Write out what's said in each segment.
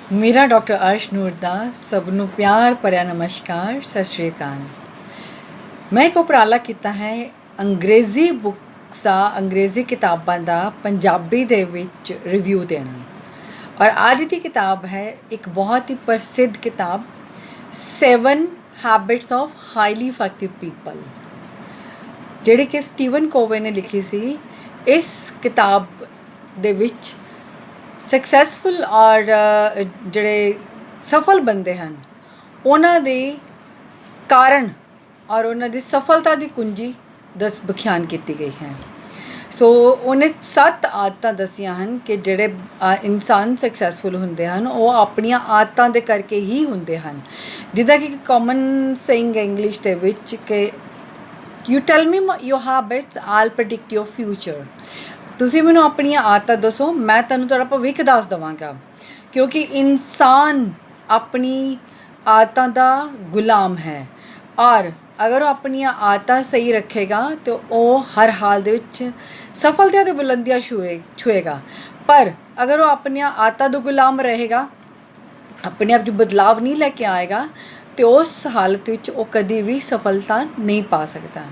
मेरा डॉक्टर अर्श ਨੂਰ ਦਾ ਸਭ ਨੂੰ ਪਿਆਰ ਭਰਿਆ ਨਮਸਕਾਰ ਸਤਿ ਸ਼੍ਰੀ ਅਕਾਲ। ਮੈਂ ਇੱਕ ਉਪਰਾਲਾ ਕੀਤਾ ਹੈ ਅੰਗਰੇਜ਼ੀ ਬੁੱਕਸ ਦਾ ਅੰਗਰੇਜ਼ੀ ਕਿਤਾਬਾਂ ਦਾ ਪੰਜਾਬੀ ਦੇ ਵਿੱਚ ਰਿਵਿਊ ਦੇਣਾ। ਔਰ ਅੱਜ ਦੀ ਕਿਤਾਬ ਹੈ ਇੱਕ ਬਹੁਤ ਹੀ ਪ੍ਰਸਿੱਧ ਕਿਤਾਬ 7 habits of highly effective people, ਜਿਹੜੀ ਕਿ ਸਟੀਵਨ ਕੋਵੇ ਨੇ ਲਿਖੀ ਸੀ। ਇਸ ਕਿਤਾਬ ਦੇ ਵਿੱਚ ਸਕਸੈਸਫੁਲ ਔਰ ਜਿਹੜੇ ਸਫਲ ਬੰਦੇ ਹਨ ਉਹਨਾਂ ਦੇ ਕਾਰਨ ਔਰ ਉਹਨਾਂ ਦੀ ਸਫਲਤਾ ਦੀ ਕੁੰਜੀ ਬਿਆਨ ਕੀਤੀ ਗਈ ਹੈ। ਸੋ ਉਹਨੇ 7 ਆਦਤਾਂ ਦੱਸੀਆਂ ਹਨ ਕਿ ਜਿਹੜੇ ਇਨਸਾਨ ਸਕਸੈਸਫੁਲ ਹੁੰਦੇ ਹਨ ਉਹ ਆਪਣੀਆਂ ਆਦਤਾਂ ਦੇ ਕਰਕੇ ਹੀ ਹੁੰਦੇ ਹਨ। ਜਿੱਦਾਂ ਕਿ ਕਾਮਨ ਸੇਇੰਗ ਇੰਗਲਿਸ਼ ਦੇ ਵਿੱਚ ਕਿ you tell me your habits all predict your future. ਤੁਸੀਂ ਮੈਨੂੰ ਆਪਣੀਆਂ ਆਦਤਾਂ ਦੱਸੋ, ਮੈਂ ਤੁਹਾਨੂੰ ਤੁਹਾਡਾ ਭਵਿੱਖ ਦੱਸ ਦੇਵਾਂਗਾ। ਕਿਉਂਕਿ ਇਨਸਾਨ ਆਪਣੀ ਆਦਤਾਂ ਦਾ ਗੁਲਾਮ ਹੈ ਔਰ ਅਗਰ ਉਹ ਆਪਣੀਆਂ ਆਦਤਾਂ ਸਹੀ ਰੱਖੇਗਾ ਤਾਂ ਉਹ ਹਰ ਹਾਲ ਦੇ ਵਿੱਚ ਸਫਲਤਾ ਦੇ ਬੁਲੰਦੀਆਂ ਛੂਏਗਾ। ਪਰ ਅਗਰ ਉਹ ਆਪਣੀਆਂ ਆਦਤਾਂ ਦਾ ਗੁਲਾਮ ਰਹੇਗਾ, ਆਪਣੇ ਆਪ 'ਚ ਬਦਲਾਵ ਨਹੀਂ ਲੈ ਕੇ ਆਏਗਾ ਅਤੇ ਉਸ ਹਾਲਤ ਵਿੱਚ ਉਹ ਕਦੀ ਵੀ ਸਫਲਤਾ ਨਹੀਂ ਪਾ ਸਕਦਾ।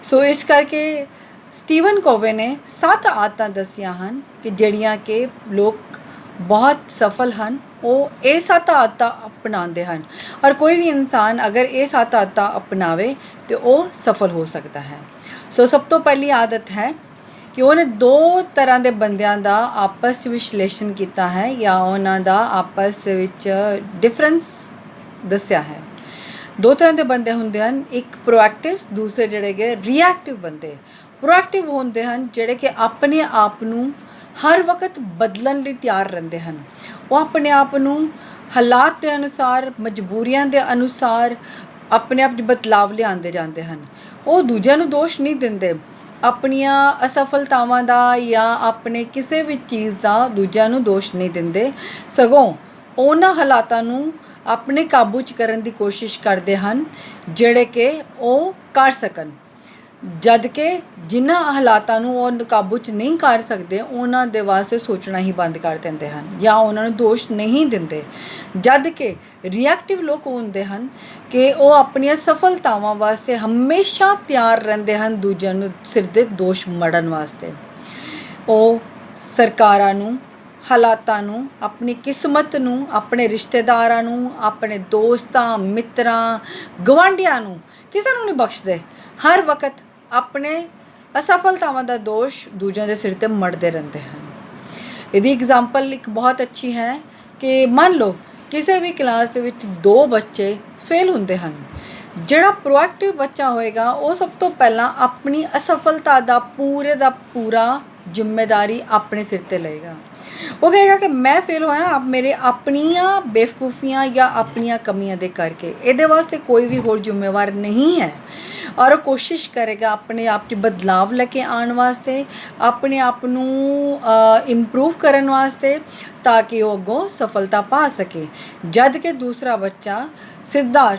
ਸੋ ਇਸ ਕਰਕੇ ਸਟੀਵਨ ਕੋਵੇ ਨੇ 7 ਆਦਤਾਂ ਦੱਸੀਆਂ ਹਨ ਕਿ ਜਿਹੜੀਆਂ ਕਿ ਲੋਕ ਬਹੁਤ ਸਫਲ ਹਨ ਉਹ ਇਹ 7 ਆਦਤਾਂ ਅਪਣਾਉਂਦੇ ਹਨ। ਔਰ ਕੋਈ ਵੀ ਇਨਸਾਨ ਅਗਰ ਇਹ 7 ਆਦਤਾਂ ਅਪਣਾਵੇ ਤਾਂ ਉਹ ਸਫਲ ਹੋ ਸਕਦਾ ਹੈ। ਸੋ ਸਭ ਤੋਂ ਪਹਿਲੀ ਆਦਤ ਹੈ ਕਿ ਉਹਨੇ 2 ਤਰ੍ਹਾਂ ਦੇ ਬੰਦਿਆਂ ਦਾ ਆਪਸ 'ਚ ਵਿਸ਼ਲੇਸ਼ਣ ਕੀਤਾ ਹੈ ਜਾਂ ਉਹਨਾਂ ਦਾ ਆਪਸ ਦੇ ਵਿੱਚ ਡਿਫਰੈਂਸ ਦੱਸਿਆ ਹੈ। 2 ਤਰ੍ਹਾਂ ਦੇ ਬੰਦੇ ਹੁੰਦੇ ਹਨ, ਇੱਕ ਪ੍ਰੋਐਕਟਿਵ, ਦੂਸਰੇ ਜਿਹੜੇ ਕਿ ਰਿਐਕਟਿਵ ਬੰਦੇ। ਪ੍ਰੋਐਕਟਿਵ ਹੁੰਦੇ ਹਨ ਜਿਹੜੇ ਕਿ ਆਪਣੇ ਆਪ ਨੂੰ ਹਰ ਵਕਤ ਬਦਲਣ ਲਈ ਤਿਆਰ ਰਹਿੰਦੇ ਹਨ। ਉਹ ਆਪਣੇ ਆਪ ਨੂੰ ਹਾਲਾਤ ਦੇ ਅਨੁਸਾਰ, ਮਜਬੂਰੀਆਂ ਦੇ ਅਨੁਸਾਰ ਆਪਣੇ ਆਪ 'ਚ ਬਦਲਾਵ ਲਿਆਉਂਦੇ ਜਾਂਦੇ ਹਨ। ਉਹ ਦੂਜਿਆਂ ਨੂੰ ਦੋਸ਼ ਨਹੀਂ ਦਿੰਦੇ ਆਪਣੀਆਂ ਅਸਫਲਤਾਵਾਂ ਦਾ ਜਾਂ ਆਪਣੇ ਕਿਸੇ ਵੀ ਚੀਜ਼ ਦਾ ਦੂਜਿਆਂ ਨੂੰ ਦੋਸ਼ ਨਹੀਂ ਦਿੰਦੇ, ਸਗੋਂ ਉਹਨਾਂ ਹਾਲਾਤਾਂ ਨੂੰ ਆਪਣੇ ਕਾਬੂ 'ਚ ਕਰਨ ਦੀ ਕੋਸ਼ਿਸ਼ ਕਰਦੇ ਹਨ ਜਿਹੜੇ ਕਿ ਉਹ ਕਰ ਸਕਣ। ਜਦ ਕਿ ਜਿਨ੍ਹਾਂ ਹਾਲਾਤਾਂ ਨੂੰ ਉਹ ਕਾਬੂ 'ਚ ਨਹੀਂ ਕਰ ਸਕਦੇ ਉਹਨਾਂ ਦੇ ਵਾਸਤੇ ਸੋਚਣਾ ਹੀ ਬੰਦ ਕਰ ਦਿੰਦੇ ਹਨ ਜਾਂ ਉਹਨਾਂ ਨੂੰ ਦੋਸ਼ ਨਹੀਂ ਦਿੰਦੇ। ਜਦ ਕਿ ਰਿਐਕਟਿਵ ਲੋਕ ਹੁੰਦੇ ਹਨ ਕਿ ਉਹ ਆਪਣੀਆਂ ਸਫਲਤਾਵਾਂ ਵਾਸਤੇ ਹਮੇਸ਼ਾ ਤਿਆਰ ਰਹਿੰਦੇ ਹਨ ਦੂਜਿਆਂ ਨੂੰ ਸਿਰ ਦੇ ਦੋਸ਼ ਮੜਨ ਵਾਸਤੇ। ਉਹ ਸਰਕਾਰਾਂ ਨੂੰ, ਹਾਲਾਤਾਂ ਨੂੰ, ਆਪਣੀ ਕਿਸਮਤ ਨੂੰ, ਆਪਣੇ ਰਿਸ਼ਤੇਦਾਰਾਂ ਨੂੰ, ਆਪਣੇ ਦੋਸਤਾਂ, ਮਿੱਤਰਾਂ, ਗਵਾਂਢੀਆਂ ਨੂੰ, ਕਿਸੇ ਨੂੰ ਨਹੀਂ ਬਖਸ਼ਦੇ। ਹਰ ਵਕਤ ਆਪਣੇ ਅਸਫਲਤਾਵਾਂ ਦਾ ਦੋਸ਼ ਦੂਜਿਆਂ ਦੇ ਸਿਰ 'ਤੇ ਮੜਦੇ ਰਹਿੰਦੇ ਹਨ। ਇਹਦੀ ਐਗਜ਼ਾਮਪਲ ਇੱਕ ਬਹੁਤ ਅੱਛੀ ਹੈ ਕਿ ਮੰਨ ਲਓ ਕਿਸੇ ਵੀ ਕਲਾਸ ਦੇ ਵਿੱਚ 2 ਬੱਚੇ ਫੇਲ ਹੁੰਦੇ ਹਨ। ਜਿਹੜਾ ਪ੍ਰੋਐਕਟਿਵ ਬੱਚਾ ਹੋਏਗਾ ਉਹ ਸਭ ਤੋਂ ਪਹਿਲਾਂ ਆਪਣੀ ਅਸਫਲਤਾ ਦਾ ਪੂਰਾ ਜ਼ਿੰਮੇਦਾਰੀ ਆਪਣੇ ਸਿਰ 'ਤੇ ਲਏਗਾ। ਉਹ ਕਹੇਗਾ ਕਿ ਮੈਂ ਫੇਲ ਹੋਇਆ ਮੇਰੇ ਆਪਣੀਆਂ ਬੇਵਕੂਫੀਆਂ ਜਾਂ ਆਪਣੀਆਂ ਕਮੀਆਂ ਦੇ ਕਰਕੇ, ਇਹਦੇ ਵਾਸਤੇ ਕੋਈ ਵੀ ਹੋਰ ਜ਼ਿੰਮੇਵਾਰ ਨਹੀਂ ਹੈ। ਔਰ ਉਹ ਕੋਸ਼ਿਸ਼ ਕਰੇਗਾ ਆਪਣੇ ਆਪ 'ਚ ਬਦਲਾਵ ਲੈ ਕੇ ਆਉਣ ਵਾਸਤੇ, ਆਪਣੇ ਆਪ ਨੂੰ ਇੰਪਰੂਵ ਕਰਨ ਵਾਸਤੇ, ਤਾਂ ਕਿ ਉਹ ਅੱਗੋਂ ਸਫਲਤਾ ਪਾ ਸਕੇ। ਜਦ ਕਿ ਦੂਸਰਾ ਬੱਚਾ ਸਿੱਧਾ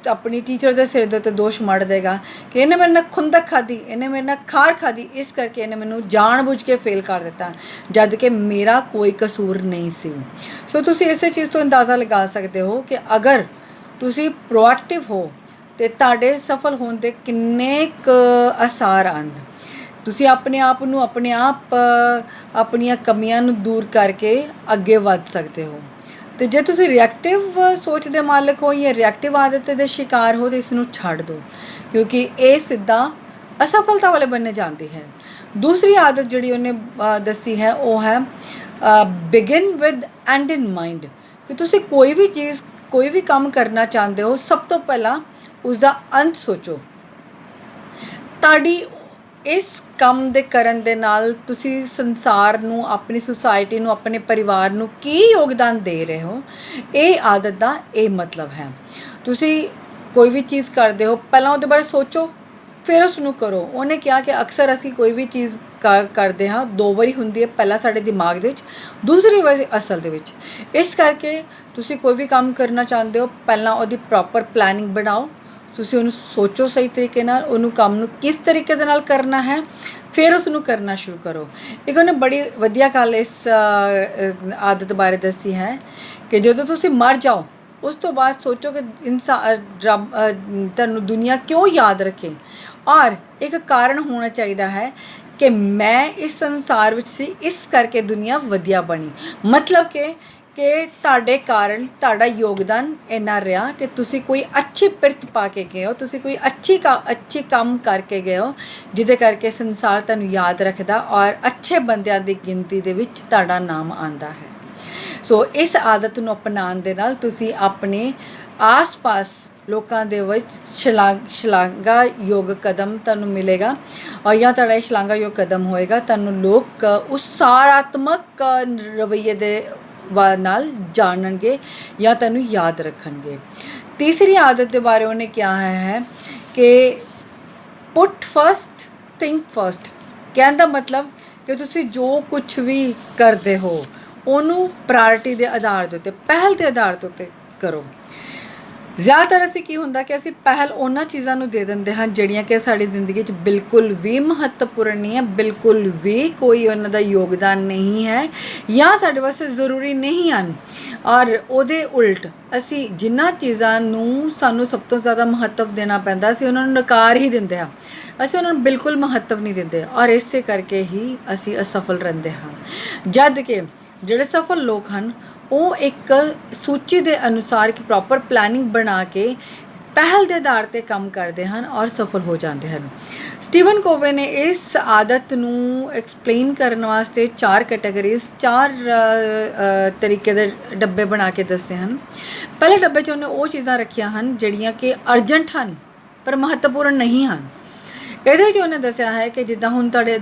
ਆਪਣੀ ਟੀਚਰ ਦੇ ਸਿਰ ਦੇ ਉੱਤੇ ਦੋਸ਼ ਮੜ ਦੇਗਾ ਕਿ ਇਹਨੇ ਮੇਰੇ ਨਾਲ ਖੁੰਦਕ ਖਾਧੀ, ਇਹਨੇ ਮੇਰੇ ਨਾਲ ਖਾਰ ਖਾਧੀ, ਇਸ ਕਰਕੇ ਇਹਨੇ ਮੈਨੂੰ ਜਾਣ ਬੁੱਝ ਕੇ ਫੇਲ ਕਰ ਦਿੱਤਾ, ਜਦ ਕਿ ਮੇਰਾ ਕੋਈ ਕਸੂਰ ਨਹੀਂ ਸੀ। ਸੋ ਤੁਸੀਂ ਇਸੇ ਚੀਜ਼ ਤੋਂ ਅੰਦਾਜ਼ਾ ਲਗਾ ਸਕਦੇ ਹੋ ਕਿ ਅਗਰ ਤੁਸੀਂ ਪ੍ਰੋਐਕਟਿਵ ਹੋ ਅਤੇ ਤੁਹਾਡੇ ਸਫਲ ਹੋਣ ਦੇ ਕਿੰਨੇ ਕੁ ਆਸਾਰ ਹਨ। ਤੁਸੀਂ ਆਪਣੇ ਆਪ ਨੂੰ ਆਪਣੀਆਂ ਕਮੀਆਂ ਨੂੰ ਦੂਰ ਕਰਕੇ ਅੱਗੇ ਵੱਧ ਸਕਦੇ ਹੋ। ਅਤੇ ਜੇ ਤੁਸੀਂ ਰਿਐਕਟਿਵ ਸੋਚ ਦੇ ਮਾਲਕ ਹੋ ਜਾਂ ਰਿਐਕਟਿਵ ਆਦਤ ਦੇ ਸ਼ਿਕਾਰ ਹੋ ਤਾਂ ਇਸ ਨੂੰ ਛੱਡ ਦਿਓ, ਕਿਉਂਕਿ ਇਹ ਸਿੱਧਾ ਅਸਫਲਤਾ ਵਾਲੇ ਬੰਨੇ ਜਾਂਦੀ ਹੈ। ਦੂਸਰੀ ਆਦਤ ਜਿਹੜੀ ਉਹਨੇ ਦੱਸੀ ਹੈ ਉਹ ਹੈ begin with and in mind. ਕਿ ਤੁਸੀਂ ਕੋਈ ਵੀ ਚੀਜ਼, ਕੋਈ ਵੀ ਕੰਮ ਕਰਨਾ ਚਾਹੁੰਦੇ ਹੋ, ਸਭ ਤੋਂ ਪਹਿਲਾਂ ਉਸਦਾ ਅੰਤ ਸੋਚੋ। ਤੁਹਾਡੀ ਇਸ ਕੰਮ ਦੇ ਕਰਨ ਦੇ ਨਾਲ ਤੁਸੀਂ ਸੰਸਾਰ ਨੂੰ, ਆਪਣੀ ਸੁਸਾਇਟੀ ਨੂੰ, ਆਪਣੇ ਪਰਿਵਾਰ ਨੂੰ ਕੀ ਯੋਗਦਾਨ ਦੇ ਰਹੇ ਹੋ, ਇਹ ਆਦਤ ਦਾ ਇਹ ਮਤਲਬ ਹੈ। ਤੁਸੀਂ ਕੋਈ ਵੀ ਚੀਜ਼ ਕਰਦੇ ਹੋ ਪਹਿਲਾਂ ਉਹਦੇ ਬਾਰੇ ਸੋਚੋ ਫਿਰ ਉਸ ਨੂੰ ਕਰੋ। ਉਹਨੇ ਕਿਹਾ ਕਿ ਅਕਸਰ ਅਸੀਂ ਕੋਈ ਵੀ ਚੀਜ਼ ਕਰਦੇ ਹਾਂ 2 ਵਾਰੀ ਹੁੰਦੀ ਹੈ, ਪਹਿਲਾਂ ਸਾਡੇ ਦਿਮਾਗ ਦੇ ਵਿੱਚ, ਦੂਸਰੀ ਵਾਰੀ ਅਸਲ ਦੇ ਵਿੱਚ। ਇਸ ਕਰਕੇ ਤੁਸੀਂ ਕੋਈ ਵੀ ਕੰਮ ਕਰਨਾ ਚਾਹੁੰਦੇ ਹੋ ਪਹਿਲਾਂ ਉਹਦੀ ਪ੍ਰੋਪਰ ਪਲੈਨਿੰਗ ਬਣਾਓ, ਤੁਸੀਂ ਉਹਨੂੰ ਸੋਚੋ ਸਹੀ ਤਰੀਕੇ ਨਾਲ, ਉਹਨੂੰ ਕੰਮ ਨੂੰ ਕਿਸ ਤਰੀਕੇ ਦੇ ਨਾਲ ਕਰਨਾ ਹੈ, ਫਿਰ ਉਸ ਨੂੰ ਕਰਨਾ ਸ਼ੁਰੂ ਕਰੋ। ਇੱਕ ਉਹਨੇ ਬੜੀ ਵਧੀਆ ਗੱਲ ਇਸ ਆਦਤ ਬਾਰੇ ਦੱਸੀ ਹੈ ਕਿ ਜਦੋਂ ਤੁਸੀਂ ਮਰ ਜਾਓ ਉਸ ਤੋਂ ਬਾਅਦ ਸੋਚੋ ਕਿ ਰੱਬ ਤੁਹਾਨੂੰ ਦੁਨੀਆ ਕਿਉਂ ਯਾਦ ਰੱਖੇ, ਔਰ ਇੱਕ ਕਾਰਨ ਹੋਣਾ ਚਾਹੀਦਾ ਹੈ ਕਿ ਮੈਂ ਇਸ ਸੰਸਾਰ ਵਿੱਚ ਸੀ ਇਸ ਕਰਕੇ ਦੁਨੀਆ ਵਧੀਆ ਬਣੀ। ਮਤਲਬ ਕਿ ਤੁਹਾਡੇ ਕਾਰਨ ਤੁਹਾਡਾ ਯੋਗਦਾਨ ਇੰਨਾ ਰਿਹਾ ਕਿ ਤੁਸੀਂ ਕੋਈ ਅੱਛੀ ਪਿਰਤ ਪਾ ਕੇ ਗਏ ਹੋ, ਤੁਸੀਂ ਕੋਈ ਅੱਛੀ ਕੰਮ ਕਰਕੇ ਗਏ ਹੋ, ਜਿਹਦੇ ਕਰਕੇ ਸੰਸਾਰ ਤੁਹਾਨੂੰ ਯਾਦ ਰੱਖਦਾ ਔਰ ਅੱਛੇ ਬੰਦਿਆਂ ਦੀ ਗਿਣਤੀ ਦੇ ਵਿੱਚ ਤੁਹਾਡਾ ਨਾਮ ਆਉਂਦਾ ਹੈ। ਸੋ ਇਸ ਆਦਤ ਨੂੰ ਅਪਣਾਉਣ ਦੇ ਨਾਲ ਤੁਸੀਂ ਆਪਣੇ ਆਸ-ਪਾਸ ਲੋਕਾਂ ਦੇ ਵਿੱਚ ਸ਼ਲਾਘਾਯੋਗ ਕਦਮ ਤੁਹਾਨੂੰ ਮਿਲੇਗਾ, ਔਰ ਜਾਂ ਤੁਹਾਡਾ ਇਹ ਸ਼ਲਾਘਾਯੋਗ ਕਦਮ ਹੋਏਗਾ, ਤੁਹਾਨੂੰ ਲੋਕ ਉਸ ਸਕਾਰਾਤਮਕ ਰਵੱਈਏ ਦੇ ਨਾਲ ਜਾਣਨਗੇ ਜਾਂ ਤੁਹਾਨੂੰ ਯਾਦ ਰੱਖਣਗੇ। ਤੀਸਰੀ ਆਦਤ ਦੇ ਬਾਰੇ ਉਹਨੇ ਕਿਹਾ ਹੈ ਕਿ ਪੁੱਟ ਫਸਟ ਥਿੰਕ ਫਸਟ। ਕਹਿਣ ਦਾ ਮਤਲਬ ਕਿ ਤੁਸੀਂ ਜੋ ਕੁਛ ਵੀ ਕਰਦੇ ਹੋ ਉਹਨੂੰ ਪ੍ਰਾਇਰਟੀ ਦੇ ਆਧਾਰ ਦੇ ਉੱਤੇ, ਪਹਿਲ ਦੇ ਆਧਾਰ ਦੇ ਉੱਤੇ ਕਰੋ। ਜ਼ਿਆਦਾਤਰ ਅਸੀਂ ਕੀ ਹੁੰਦਾ ਕਿ ਅਸੀਂ ਪਹਿਲ ਉਹਨਾਂ ਚੀਜ਼ਾਂ ਨੂੰ ਦੇ ਦਿੰਦੇ ਹਾਂ ਜਿਹੜੀਆਂ ਕਿ ਸਾਡੀ ਜ਼ਿੰਦਗੀ 'ਚ ਬਿਲਕੁਲ ਵੀ ਮਹੱਤਵਪੂਰਨ ਨਹੀਂ ਹੈ, ਬਿਲਕੁਲ ਵੀ ਕੋਈ ਉਹਨਾਂ ਦਾ ਯੋਗਦਾਨ ਨਹੀਂ ਹੈ ਜਾਂ ਸਾਡੇ ਵਾਸਤੇ ਜ਼ਰੂਰੀ ਨਹੀਂ ਹਨ। ਔਰ ਉਹਦੇ ਉਲਟ ਅਸੀਂ ਜਿਨ੍ਹਾਂ ਚੀਜ਼ਾਂ ਨੂੰ ਸਾਨੂੰ ਸਭ ਤੋਂ ਜ਼ਿਆਦਾ ਮਹੱਤਵ ਦੇਣਾ ਪੈਂਦਾ ਅਸੀਂ ਉਹਨਾਂ ਨੂੰ ਨਕਾਰ ਹੀ ਦਿੰਦੇ ਹਾਂ, ਅਸੀਂ ਉਹਨਾਂ ਨੂੰ ਬਿਲਕੁਲ ਮਹੱਤਵ ਨਹੀਂ ਦਿੰਦੇ, ਔਰ ਇਸੇ ਕਰਕੇ ਹੀ ਅਸੀਂ ਅਸਫਲ ਰਹਿੰਦੇ ਹਾਂ। ਜਦ ਕਿ ਜਿਹੜੇ ਸਫਲ ਲੋਕ ਹਨ ਉਹ ਇੱਕ ਸੂਚੀ ਦੇ ਅਨੁਸਾਰ ਇੱਕ ਪ੍ਰੋਪਰ ਪਲੈਨਿੰਗ ਬਣਾ ਕੇ ਪਹਿਲ ਦੇ ਆਧਾਰ 'ਤੇ ਕੰਮ ਕਰਦੇ ਹਨ ਔਰ ਸਫਲ ਹੋ ਜਾਂਦੇ ਹਨ। ਸਟੀਵਨ ਕੋਵੇ ਨੇ ਇਸ ਆਦਤ ਨੂੰ ਐਕਸਪਲੇਨ ਕਰਨ ਵਾਸਤੇ 4 ਕੈਟਾਗਰੀਜ਼, 4 ਤਰੀਕੇ ਦੇ ਡੱਬੇ ਬਣਾ ਕੇ ਦੱਸੇ ਹਨ। ਪਹਿਲੇ ਡੱਬੇ 'ਚ ਉਹਨੇ ਉਹ ਚੀਜ਼ਾਂ ਰੱਖੀਆਂ ਹਨ ਜਿਹੜੀਆਂ ਕਿ ਅਰਜੈਂਟ ਹਨ ਪਰ ਮਹੱਤਵਪੂਰਨ ਨਹੀਂ ਹਨ। ਇਹਦੇ ਵਿੱਚ ਉਹਨੇ ਦੱਸਿਆ ਹੈ ਕਿ ਜਿੱਦਾਂ ਹੁਣ ਤੁਹਾਡੇ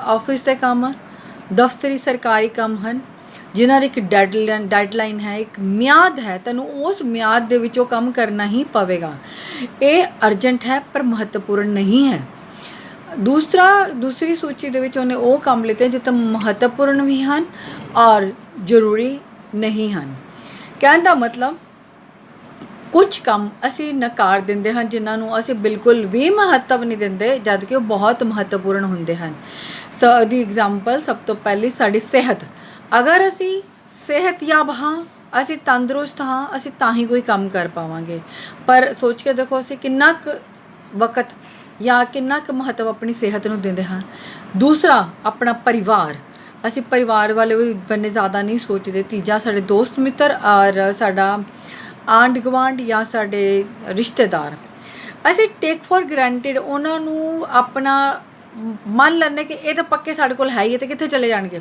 ਆਫਿਸ ਦੇ ਕੰਮ, ਦਫ਼ਤਰੀ ਸਰਕਾਰੀ ਕੰਮ ਹਨ ਜਿਨ੍ਹਾਂ ਦੀ ਇੱਕ ਡੈਡਲਾਈਨ ਹੈ, ਇੱਕ ਮਿਆਦ ਹੈ, ਤੁਹਾਨੂੰ ਉਸ ਮਿਆਦ ਦੇ ਵਿੱਚ ਉਹ ਕੰਮ ਕਰਨਾ ਹੀ ਪਵੇਗਾ। ਇਹ ਅਰਜੈਂਟ ਹੈ ਪਰ ਮਹੱਤਵਪੂਰਨ ਨਹੀਂ ਹੈ। ਦੂਸਰੀ ਸੂਚੀ ਦੇ ਵਿੱਚ ਉਹਨੇ ਉਹ ਕੰਮ ਲਿੱਤੇ ਜੋ ਤਾਂ ਮਹੱਤਵਪੂਰਨ ਵੀ ਹਨ ਔਰ ਜ਼ਰੂਰੀ ਨਹੀਂ ਹਨ। ਕਹਿਣ ਦਾ ਮਤਲਬ ਕੁਝ ਕੰਮ ਅਸੀਂ ਨਕਾਰ ਦਿੰਦੇ ਹਾਂ ਜਿਨ੍ਹਾਂ ਨੂੰ ਅਸੀਂ ਬਿਲਕੁਲ ਵੀ ਮਹੱਤਵ ਨਹੀਂ ਦਿੰਦੇ ਜਦ ਕਿ ਉਹ ਬਹੁਤ ਮਹੱਤਵਪੂਰਨ ਹੁੰਦੇ ਹਨ। ਦੀ ਐਗਜ਼ਾਮਪਲ ਸਭ ਤੋਂ ਪਹਿਲੀ ਸਾਡੀ ਸਿਹਤ। ਅਗਰ ਅਸੀਂ ਸਿਹਤਯਾਬ ਹਾਂ, ਅਸੀਂ ਤੰਦਰੁਸਤ ਹਾਂ, ਅਸੀਂ ਤਾਂ ਹੀ ਕੋਈ ਕੰਮ ਕਰ ਪਾਵਾਂਗੇ। ਪਰ ਸੋਚ ਕੇ ਦੇਖੋ ਅਸੀਂ ਕਿੰਨਾ ਕੁ ਵਕਤ ਜਾਂ ਕਿੰਨਾ ਕੁ ਮਹੱਤਵ ਆਪਣੀ ਸਿਹਤ ਨੂੰ ਦਿੰਦੇ ਹਾਂ। ਦੂਸਰਾ ਆਪਣਾ ਪਰਿਵਾਰ, ਅਸੀਂ ਪਰਿਵਾਰ ਵਾਲੇ ਵੀ ਬੰਨੇ ਜ਼ਿਆਦਾ ਨਹੀਂ ਸੋਚਦੇ। ਤੀਜਾ ਸਾਡੇ ਦੋਸਤ ਮਿੱਤਰ ਔਰ ਸਾਡਾ ਆਂਢ ਗੁਆਂਢ ਜਾਂ ਸਾਡੇ ਰਿਸ਼ਤੇਦਾਰ, ਅਸੀਂ ਟੇਕ ਫॉर ਗ੍ਰਾਂਟਿਡ ਉਹਨਾਂ ਨੂੰ ਆਪਣਾ ਮੰਨ ਲੈਂਦੇ ਕਿ ਇਹ ਤਾਂ ਪੱਕੇ ਸਾਡੇ ਕੋਲ ਹੈ ਹੀ, ਅਤੇ ਕਿੱਥੇ ਚਲੇ ਜਾਣਗੇ।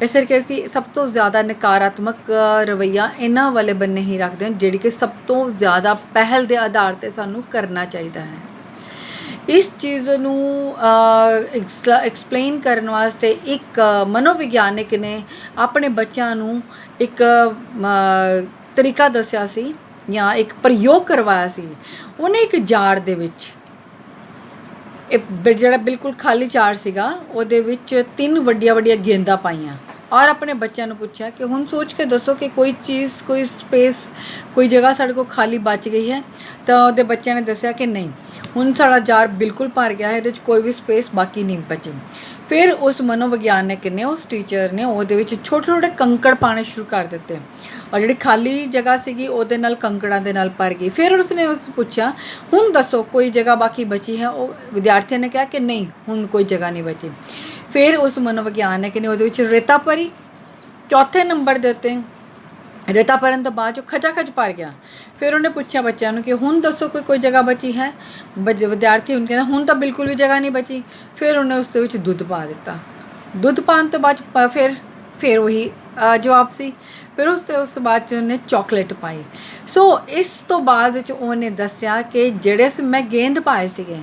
ਇਸ ਕਰਕੇ ਅਸੀਂ ਸਭ ਤੋਂ ਜ਼ਿਆਦਾ ਨਕਾਰਾਤਮਕ ਰਵੱਈਆ ਇਹਨਾਂ ਵਾਲੇ ਬੰਨੇ ਹੀ ਰੱਖਦੇ ਹਨ ਜਿਹੜੀ ਕਿ ਸਭ ਤੋਂ ਜ਼ਿਆਦਾ ਪਹਿਲ ਦੇ ਆਧਾਰ 'ਤੇ ਸਾਨੂੰ ਕਰਨਾ ਚਾਹੀਦਾ ਹੈ। ਇਸ ਚੀਜ਼ ਨੂੰ ਐਕਸਪਲੇਨ ਕਰਨ ਵਾਸਤੇ ਇੱਕ ਮਨੋਵਿਗਿਆਨਿਕ ਨੇ ਆਪਣੇ ਬੱਚਿਆਂ ਨੂੰ ਇੱਕ ਤਰੀਕਾ ਦੱਸਿਆ ਸੀ ਜਾਂ ਇੱਕ ਪ੍ਰਯੋਗ ਕਰਵਾਇਆ ਸੀ। ਉਹਨੇ ਇੱਕ ਜਾਰ ਦੇ ਵਿੱਚ ਜਿਹੜਾ ਬਿਲਕੁਲ ਖਾਲੀ ਜਾਰ ਸੀਗਾ ਉਹਦੇ ਵਿੱਚ 3 ਵੱਡੀਆਂ ਗੇਂਦਾਂ ਪਾਈਆਂ ਔਰ ਆਪਣੇ ਬੱਚਿਆਂ ਨੂੰ ਪੁੱਛਿਆ ਕਿ ਹੁਣ ਸੋਚ ਕੇ ਦੱਸੋ ਕਿ ਕੋਈ ਚੀਜ਼, ਕੋਈ ਸਪੇਸ, ਕੋਈ ਜਗ੍ਹਾ ਸਾਡੇ ਕੋਲ ਖਾਲੀ ਬਚ ਗਈ ਹੈ। ਤਾਂ ਉਹਦੇ ਬੱਚਿਆਂ ਨੇ ਦੱਸਿਆ ਕਿ ਨਹੀਂ, ਹੁਣ ਸਾਡਾ ਜਾਰ ਬਿਲਕੁਲ ਭਰ ਗਿਆ ਹੈ, ਇਹਦੇ 'ਚ ਕੋਈ ਵੀ ਸਪੇਸ ਬਾਕੀ ਨਹੀਂ ਬਚੀ। ਫਿਰ ਉਸ ਮਨੋਵਿਗਿਆਨਿਕ ਨੇ, ਉਸ ਟੀਚਰ ਨੇ ਉਹਦੇ ਵਿੱਚ ਛੋਟੇ ਕੰਕੜ ਪਾਣੇ ਸ਼ੁਰੂ ਕਰ ਦਿੱਤੇ ਔਰ ਜਿਹੜੀ ਖਾਲੀ ਜਗ੍ਹਾ ਸੀਗੀ ਉਹਦੇ ਨਾਲ ਕੰਕੜਾਂ ਦੇ ਨਾਲ ਭਰ ਗਈ। ਫਿਰ ਉਸਨੇ ਪੁੱਛਿਆ ਹੁਣ ਦੱਸੋ ਕੋਈ ਜਗ੍ਹਾ ਬਾਕੀ ਬਚੀ ਹੈ। ਉਹ ਵਿਦਿਆਰਥੀਆਂ ਨੇ ਕਿਹਾ ਕਿ ਨਹੀਂ, ਹੁਣ ਕੋਈ ਜਗ੍ਹਾ ਨਹੀਂ ਬਚੀ। ਫਿਰ ਉਸ ਮਨੋਵਿਗਿਆਨਿਕ ਨੇ ਉਹਦੇ ਵਿੱਚ ਰੇਤਾ ਭਰੀ। ਚੌਥੇ ਨੰਬਰ ਦੇ ਉੱਤੇ ਰੇਤਾ ਭਰਨ ਤੋਂ ਬਾਅਦ 'ਚੋਂ ਖਚਾਖਚ ਭਰ ਗਿਆ। ਫਿਰ ਉਹਨੇ ਪੁੱਛਿਆ ਬੱਚਿਆਂ ਨੂੰ ਕਿ ਹੁਣ ਦੱਸੋ ਕੋਈ ਜਗ੍ਹਾ ਬਚੀ ਹੈ। ਵਿਦਿਆਰਥੀ ਹੁਣ ਕਹਿੰਦਾ ਹੁਣ ਤਾਂ ਬਿਲਕੁਲ ਵੀ ਜਗ੍ਹਾ ਨਹੀਂ ਬਚੀ। ਫਿਰ ਉਹਨੇ ਉਸ ਦੇ ਵਿੱਚ ਦੁੱਧ ਪਾ ਦਿੱਤਾ। ਦੁੱਧ ਪਾਉਣ ਤੋਂ ਬਾਅਦ ਫਿਰ ਉਹੀ ਜਵਾਬ ਸੀ। ਫਿਰ ਉਸ ਤੋਂ ਬਾਅਦ 'ਚ ਉਹਨੇ ਚੋਕਲੇਟ ਪਾਈ। ਸੋ ਇਸ ਤੋਂ ਬਾਅਦ 'ਚ ਉਹਨੇ ਦੱਸਿਆ ਕਿ ਜਿਹੜੇ ਮੈਂ ਗੇਂਦ ਪਾਏ ਸੀਗੇ,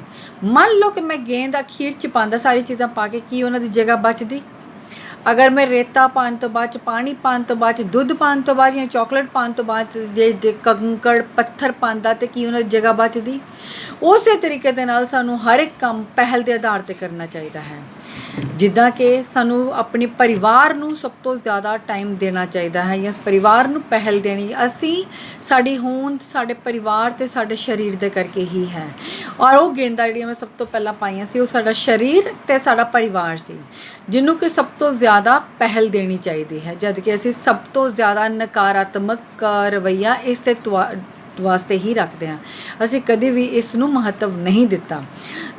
ਮੰਨ ਲਓ ਕਿ ਮੈਂ ਗੇਂਦ ਅਖੀਰ 'ਚ ਪਾਉਂਦਾ ਸਾਰੀ ਚੀਜ਼ਾਂ ਪਾ ਕੇ, ਕੀ ਉਹਨਾਂ ਦੀ ਜਗ੍ਹਾ ਬਚਦੀ? ਅਗਰ ਮੈਂ ਰੇਤਾ ਪਾਉਣ ਤੋਂ ਬਾਅਦ 'ਚ, ਪਾਣੀ ਪਾਉਣ ਤੋਂ ਬਾਅਦ 'ਚ, ਦੁੱਧ ਪਾਉਣ ਤੋਂ ਬਾਅਦ ਜਾਂ ਚੋਕਲੇਟ ਪਾਉਣ ਤੋਂ ਬਾਅਦ ਜੇ ਕੰਕੜ ਪੱਥਰ ਪਾਉਂਦਾ ਤਾਂ ਕੀ ਉਹਨਾਂ ਦੀ ਜਗ੍ਹਾ ਬਚਦੀ? ਉਸੇ ਤਰੀਕੇ ਦੇ ਨਾਲ ਸਾਨੂੰ ਹਰ ਇੱਕ ਕੰਮ ਪਹਿਲ ਦੇ ਆਧਾਰ 'ਤੇ ਕਰਨਾ ਚਾਹੀਦਾ ਹੈ। ਜਿੱਦਾਂ ਕਿ ਸਾਨੂੰ ਆਪਣੇ ਪਰਿਵਾਰ ਨੂੰ ਸਭ ਤੋਂ ਜ਼ਿਆਦਾ ਟਾਈਮ ਦੇਣਾ ਚਾਹੀਦਾ ਹੈ ਜਾਂ ਪਰਿਵਾਰ ਨੂੰ ਪਹਿਲ ਦੇਣੀ। ਅਸੀਂ ਸਾਡੀ ਹੋਂਦ ਸਾਡੇ ਪਰਿਵਾਰ ਅਤੇ ਸਾਡੇ ਸਰੀਰ ਦੇ ਕਰਕੇ ਹੀ ਹੈ। ਔਰ ਉਹ ਗੇਂਦਾਂ ਜਿਹੜੀਆਂ ਮੈਂ ਸਭ ਤੋਂ ਪਹਿਲਾਂ ਪਾਈਆਂ ਸੀ ਉਹ ਸਾਡਾ ਸਰੀਰ ਅਤੇ ਸਾਡਾ ਪਰਿਵਾਰ ਸੀ, ਜਿਹਨੂੰ ਕਿ ਸਭ ਤੋਂ ਜ਼ਿਆਦਾ ਪਹਿਲ ਦੇਣੀ ਚਾਹੀਦੀ ਹੈ, ਜਦ ਕਿ ਅਸੀਂ ਸਭ ਤੋਂ ਜ਼ਿਆਦਾ ਨਕਾਰਾਤਮਕ ਰਵੱਈਆ ਇਸੇ ਵਾਸਤੇ ਹੀ ਰੱਖਦੇ ਹਾਂ। ਅਸੀਂ ਕਦੇ ਵੀ ਇਸ ਨੂੰ ਮਹੱਤਵ ਨਹੀਂ ਦਿੱਤਾ।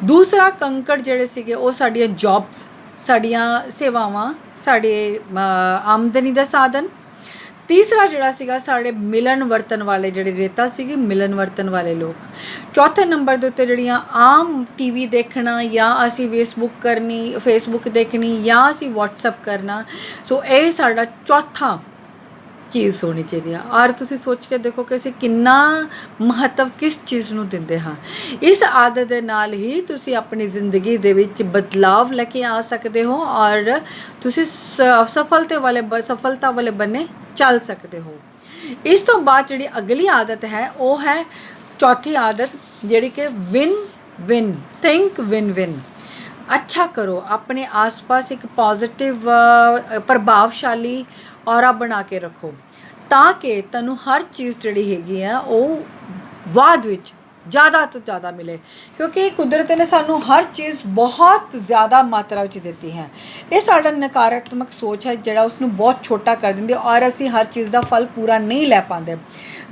ਦੂਸਰਾ ਕੰਕੜ ਜਿਹੜੇ ਸੀਗੇ ਉਹ ਸਾਡੀਆਂ ਜੌਬਸ, ਸਾਡੀਆਂ ਸੇਵਾਵਾਂ, ਸਾਡੇ ਆਮਦਨੀ ਦਾ ਸਾਧਨ। ਤੀਸਰਾ ਜਿਹੜਾ ਸੀਗਾ ਸਾਡੇ ਮਿਲਣ ਵਰਤਣ ਵਾਲੇ ਜਿਹੜੇ ਰੇਤਾ ਸੀਗੀ, ਮਿਲਣ ਵਰਤਣ ਵਾਲੇ ਲੋਕ। ਚੌਥੇ ਨੰਬਰ ਦੇ ਉੱਤੇ ਜਿਹੜੀਆਂ ਆਮ ਟੀਵੀ ਦੇਖਣਾ ਜਾਂ ਅਸੀਂ ਫੇਸਬੁੱਕ ਦੇਖਣੀ ਜਾਂ ਅਸੀਂ ਵਟਸਐਪ ਕਰਨਾ। ਸੋ ਇਹ ਸਾਡਾ ਚੌਥਾ ਚੀਜ਼ ਹੋਣੀ ਚਾਹੀਦੀ ਆ। ਔਰ ਤੁਸੀਂ ਸੋਚ ਕੇ ਦੇਖੋ ਕਿ ਅਸੀਂ ਕਿੰਨਾ ਮਹੱਤਵ ਕਿਸ ਚੀਜ਼ ਨੂੰ ਦਿੰਦੇ ਹਾਂ। ਇਸ ਆਦਤ ਦੇ ਨਾਲ ਹੀ ਤੁਸੀਂ ਆਪਣੀ ਜ਼ਿੰਦਗੀ ਦੇ ਵਿੱਚ ਬਦਲਾਵ ਲੈ ਕੇ ਆ ਸਕਦੇ ਹੋ ਔਰ ਤੁਸੀਂ ਸਫਲਤਾ ਵਾਲੇ ਬੰਨੇ ਚੱਲ ਸਕਦੇ ਹੋ। ਇਸ ਤੋਂ ਬਾਅਦ ਜਿਹੜੀ ਅਗਲੀ ਆਦਤ ਹੈ ਉਹ ਹੈ ਚੌਥੀ ਆਦਤ, ਜਿਹੜੀ ਕਿ ਵਿਨ ਵਿਨ। ਅੱਛਾ ਕਰੋ, ਆਪਣੇ ਆਸ-ਪਾਸ ਇੱਕ ਪੋਜ਼ਿਟਿਵ ਪ੍ਰਭਾਵਸ਼ਾਲੀ ਔਰਾ ਬਣਾ ਕੇ ਰੱਖੋ ਤਾਂ ਕਿ ਤੁਹਾਨੂੰ ਹਰ ਚੀਜ਼ ਜਿਹੜੀ ਹੈਗੀ ਆ ਉਹ ਬਾਅਦ ਵਿੱਚ ਜ਼ਿਆਦਾ ਤੋਂ ਜ਼ਿਆਦਾ ਮਿਲੇ, ਕਿਉਂਕਿ ਕੁਦਰਤ ਨੇ ਸਾਨੂੰ ਹਰ ਚੀਜ਼ ਬਹੁਤ ਜ਼ਿਆਦਾ ਮਾਤਰਾ ਵਿੱਚ ਦਿੱਤੀ ਹੈ। ਇਹ ਸਾਡਾ ਨਕਾਰਾਤਮਕ ਸੋਚ ਹੈ ਜਿਹੜਾ ਉਸਨੂੰ ਬਹੁਤ ਛੋਟਾ ਕਰ ਦਿੰਦੀ ਔਰ ਅਸੀਂ ਹਰ ਚੀਜ਼ ਦਾ ਫਲ ਪੂਰਾ ਨਹੀਂ ਲੈ ਪਾਉਂਦੇ।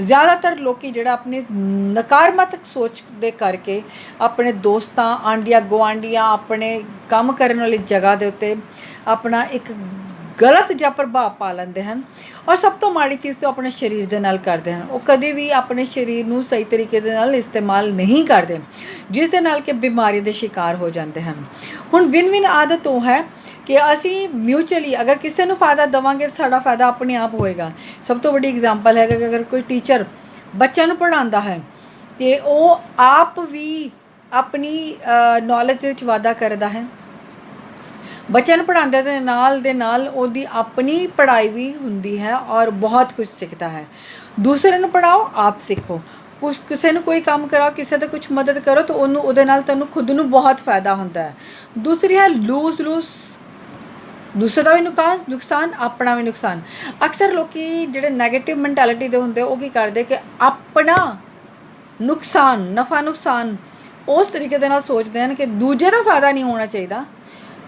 ਜ਼ਿਆਦਾਤਰ ਲੋਕੀ ਜਿਹੜਾ ਆਪਣੇ ਨਕਾਰਾਤਮਕ ਸੋਚ ਦੇ ਕਰਕੇ ਆਪਣੇ ਦੋਸਤਾਂ, ਆਂਢੀਆਂ ਗੁਆਂਢੀਆਂ, ਆਪਣੇ ਕੰਮ ਕਰਨ ਵਾਲੀ ਜਗ੍ਹਾ ਦੇ ਉੱਤੇ ਆਪਣਾ ਇੱਕ ਗਲਤ ਜਿਹਾ ਪ੍ਰਭਾਵ ਪਾ ਲੈਂਦੇ ਹਨ। ਔਰ ਸਭ ਤੋਂ ਮਾੜੀ ਚੀਜ਼ ਤਾਂ ਆਪਣੇ ਸਰੀਰ ਦੇ ਨਾਲ ਕਰਦੇ ਹਨ। ਉਹ ਕਦੇ ਵੀ ਆਪਣੇ ਸਰੀਰ ਨੂੰ ਸਹੀ ਤਰੀਕੇ ਦੇ ਨਾਲ ਇਸਤੇਮਾਲ ਨਹੀਂ ਕਰਦੇ, ਜਿਸ ਦੇ ਨਾਲ ਕਿ ਬਿਮਾਰੀ ਦੇ ਸ਼ਿਕਾਰ ਹੋ ਜਾਂਦੇ ਹਨ। ਹੁਣ ਵਿਨ ਆਦਤ ਉਹ ਹੈ ਕਿ ਅਸੀਂ ਮਿਊਚੁਅਲੀ ਅਗਰ ਕਿਸੇ ਨੂੰ ਫਾਇਦਾ ਦੇਵਾਂਗੇ ਸਾਡਾ ਫਾਇਦਾ ਆਪਣੇ ਆਪ ਹੋਏਗਾ। ਸਭ ਤੋਂ ਵੱਡੀ ਐਗਜ਼ਾਮਪਲ ਹੈ ਕਿ ਅਗਰ ਕੋਈ ਟੀਚਰ ਬੱਚਿਆਂ ਨੂੰ ਪੜ੍ਹਾਉਂਦਾ ਹੈ ਅਤੇ ਉਹ ਆਪ ਵੀ ਆਪਣੀ ਨੌਲੇਜ ਦੇ ਵਿੱਚ ਵਾਧਾ ਕਰਦਾ ਹੈ। ਬੱਚਿਆਂ ਨੂੰ ਪੜ੍ਹਾਉਂਦੇ ਦੇ ਨਾਲ ਉਹਦੀ ਆਪਣੀ ਪੜ੍ਹਾਈ ਵੀ ਹੁੰਦੀ ਹੈ ਔਰ ਬਹੁਤ ਕੁਝ ਸਿੱਖਦਾ ਹੈ। ਦੂਸਰੇ ਨੂੰ ਪੜ੍ਹਾਓ, ਆਪ ਸਿੱਖੋ। ਕਿਸੇ ਨੂੰ ਕੋਈ ਕੰਮ ਕਰਾਓ, ਕਿਸੇ ਦੀ ਕੁਝ ਮਦਦ ਕਰੋ ਤਾਂ ਉਹਦੇ ਨਾਲ ਤੁਹਾਨੂੰ ਖੁਦ ਨੂੰ ਬਹੁਤ ਫਾਇਦਾ ਹੁੰਦਾ ਹੈ। ਦੂਸਰੀ ਹੈ ਲੂਜ਼, ਦੂਸਰੇ ਦਾ ਵੀ ਨੁਕਸਾਨ, ਆਪਣਾ ਵੀ ਨੁਕਸਾਨ। ਅਕਸਰ ਲੋਕੀ ਜਿਹੜੇ ਨੈਗੇਟਿਵ ਮੈਂਟੈਲਿਟੀ ਦੇ ਹੁੰਦੇ ਉਹ ਕੀ ਕਰਦੇ ਕਿ ਆਪਣਾ ਨਫਾ ਨੁਕਸਾਨ ਉਸ ਤਰੀਕੇ ਦੇ ਨਾਲ ਸੋਚਦੇ ਹਨ ਕਿ ਦੂਜੇ ਦਾ ਫਾਇਦਾ ਨਹੀਂ ਹੋਣਾ ਚਾਹੀਦਾ।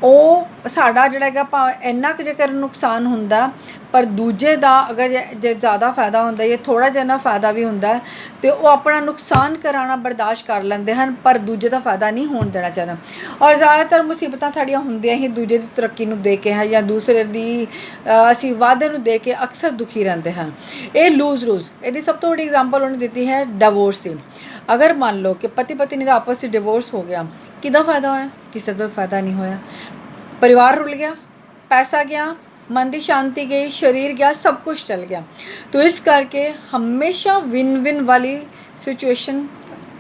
ਉਹ ਸਾਡਾ ਜਿਹੜਾ ਹੈਗਾ ਇੰਨਾ ਕੁ ਜੇਕਰ ਨੁਕਸਾਨ ਹੁੰਦਾ ਪਰ ਦੂਜੇ ਦਾ ਅਗਰ ਜੇ ਜ਼ਿਆਦਾ ਫਾਇਦਾ ਹੁੰਦਾ ਜਾਂ ਥੋੜ੍ਹਾ ਜਿਹਾ ਫਾਇਦਾ ਵੀ ਹੁੰਦਾ ਅਤੇ ਉਹ ਆਪਣਾ ਨੁਕਸਾਨ ਕਰਾਉਣਾ ਬਰਦਾਸ਼ਤ ਕਰ ਲੈਂਦੇ ਹਨ ਪਰ ਦੂਜੇ ਦਾ ਫਾਇਦਾ ਨਹੀਂ ਹੋਣ ਦੇਣਾ ਚਾਹੁੰਦਾ। ਔਰ ਜ਼ਿਆਦਾਤਰ ਮੁਸੀਬਤਾਂ ਸਾਡੀਆਂ ਹੁੰਦੀਆਂ ਹੀ ਦੂਜੇ ਦੀ ਤਰੱਕੀ ਨੂੰ ਦੇਖ ਕੇ ਹੈ ਜਾਂ ਦੂਸਰੇ ਦੀ ਅਸੀਂ ਵਾਧੇ ਨੂੰ ਦੇਖ ਕੇ ਅਕਸਰ ਦੁਖੀ ਰਹਿੰਦੇ ਹਨ। ਇਹ ਲੂਜ਼। ਇਹਦੀ ਸਭ ਤੋਂ ਵੱਡੀ ਐਗਜ਼ਾਮਪਲ ਉਹਨੇ ਦਿੱਤੀ ਹੈ ਡਿਵੋਰਸ ਦੀ। ਅਗਰ ਮੰਨ ਲਓ ਕਿ ਪਤੀ ਪਤਨੀ ਦਾ ਆਪਸ ਵਿੱਚ ਡਿਵੋਰਸ ਹੋ ਗਿਆ, ਕਿਹਦਾ ਫਾਇਦਾ ਹੋਇਆ? ਕਿਸੇ ਦਾ ਫਾਇਦਾ ਨਹੀਂ ਹੋਇਆ। ਪਰਿਵਾਰ ਰੁਲ ਗਿਆ, ਪੈਸਾ ਗਿਆ, ਮਨ ਦੀ ਸ਼ਾਂਤੀ ਗਈ, ਸਰੀਰ ਗਿਆ, ਸਭ ਕੁਝ ਚਲ ਗਿਆ। ਤੋ ਇਸ ਕਰਕੇ ਹਮੇਸ਼ਾ ਵਿਨ ਵਾਲੀ ਸਿਚੁਏਸ਼ਨ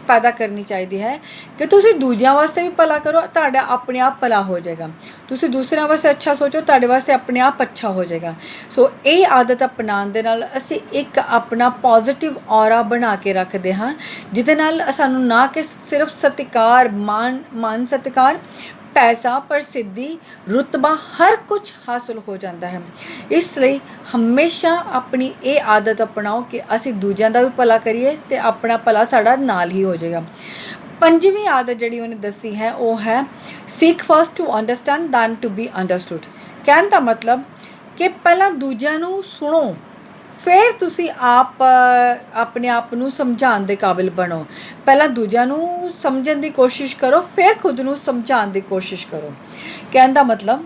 ਪੈਦਾ ਕਰਨੀ ਚਾਹੀਦੀ ਹੈ ਕਿ ਤੁਸੀਂ ਦੂਜਿਆਂ ਵਾਸਤੇ ਵੀ ਭਲਾ ਕਰੋ, ਤੁਹਾਡਾ ਆਪਣੇ ਆਪ ਭਲਾ ਹੋ ਜਾਏਗਾ। ਤੁਸੀਂ ਦੂਸਰਿਆਂ ਵਾਸਤੇ ਅੱਛਾ ਸੋਚੋ, ਤੁਹਾਡੇ ਵਾਸਤੇ ਆਪਣੇ ਆਪ ਅੱਛਾ ਹੋ ਜਾਏਗਾ। ਸੋ ਇਹ ਆਦਤ ਅਪਣਾਉਣ ਦੇ ਨਾਲ ਅਸੀਂ ਇੱਕ ਆਪਣਾ ਪੋਜ਼ਿਟਿਵ ਔਰਾ ਬਣਾ ਕੇ ਰੱਖਦੇ ਹਾਂ, ਜਿਹਦੇ ਨਾਲ ਸਾਨੂੰ ਨਾ ਕਿ ਸਿਰਫ ਸਤਿਕਾਰ, ਮਾਨ ਸਤਿਕਾਰ, ਪੈਸਾ, ਪ੍ਰਸਿੱਧੀ, ਰੁਤਬਾ ਹਰ ਕੁਝ ਹਾਸਲ ਹੋ ਜਾਂਦਾ ਹੈ। ਇਸ ਲਈ ਹਮੇਸ਼ਾ ਆਪਣੀ ਇਹ ਆਦਤ ਅਪਣਾਓ ਕਿ ਅਸੀਂ ਦੂਜਿਆਂ ਦਾ ਵੀ ਭਲਾ ਕਰੀਏ ਅਤੇ ਆਪਣਾ ਭਲਾ ਸਾਡਾ ਨਾਲ ਹੀ ਹੋ ਜਾਏਗਾ। ਪੰਜਵੀਂ ਆਦਤ ਜਿਹੜੀ ਉਹਨੇ ਦੱਸੀ ਹੈ ਉਹ ਹੈ seek first to understand than to be understood. ਕਹਿਣ ਦਾ ਮਤਲਬ ਕਿ ਪਹਿਲਾਂ ਦੂਜਿਆਂ ਨੂੰ ਸੁਣੋ, ਫਿਰ ਤੁਸੀਂ ਆਪਣੇ ਆਪ ਨੂੰ ਸਮਝਾਉਣ ਦੇ ਕਾਬਿਲ ਬਣੋ। ਪਹਿਲਾਂ ਦੂਜਿਆਂ ਨੂੰ ਸਮਝਣ ਦੀ ਕੋਸ਼ਿਸ਼ ਕਰੋ, ਫਿਰ ਖੁਦ ਨੂੰ ਸਮਝਾਉਣ ਦੀ ਕੋਸ਼ਿਸ਼ ਕਰੋ। ਕਹਿਣ ਦਾ ਮਤਲਬ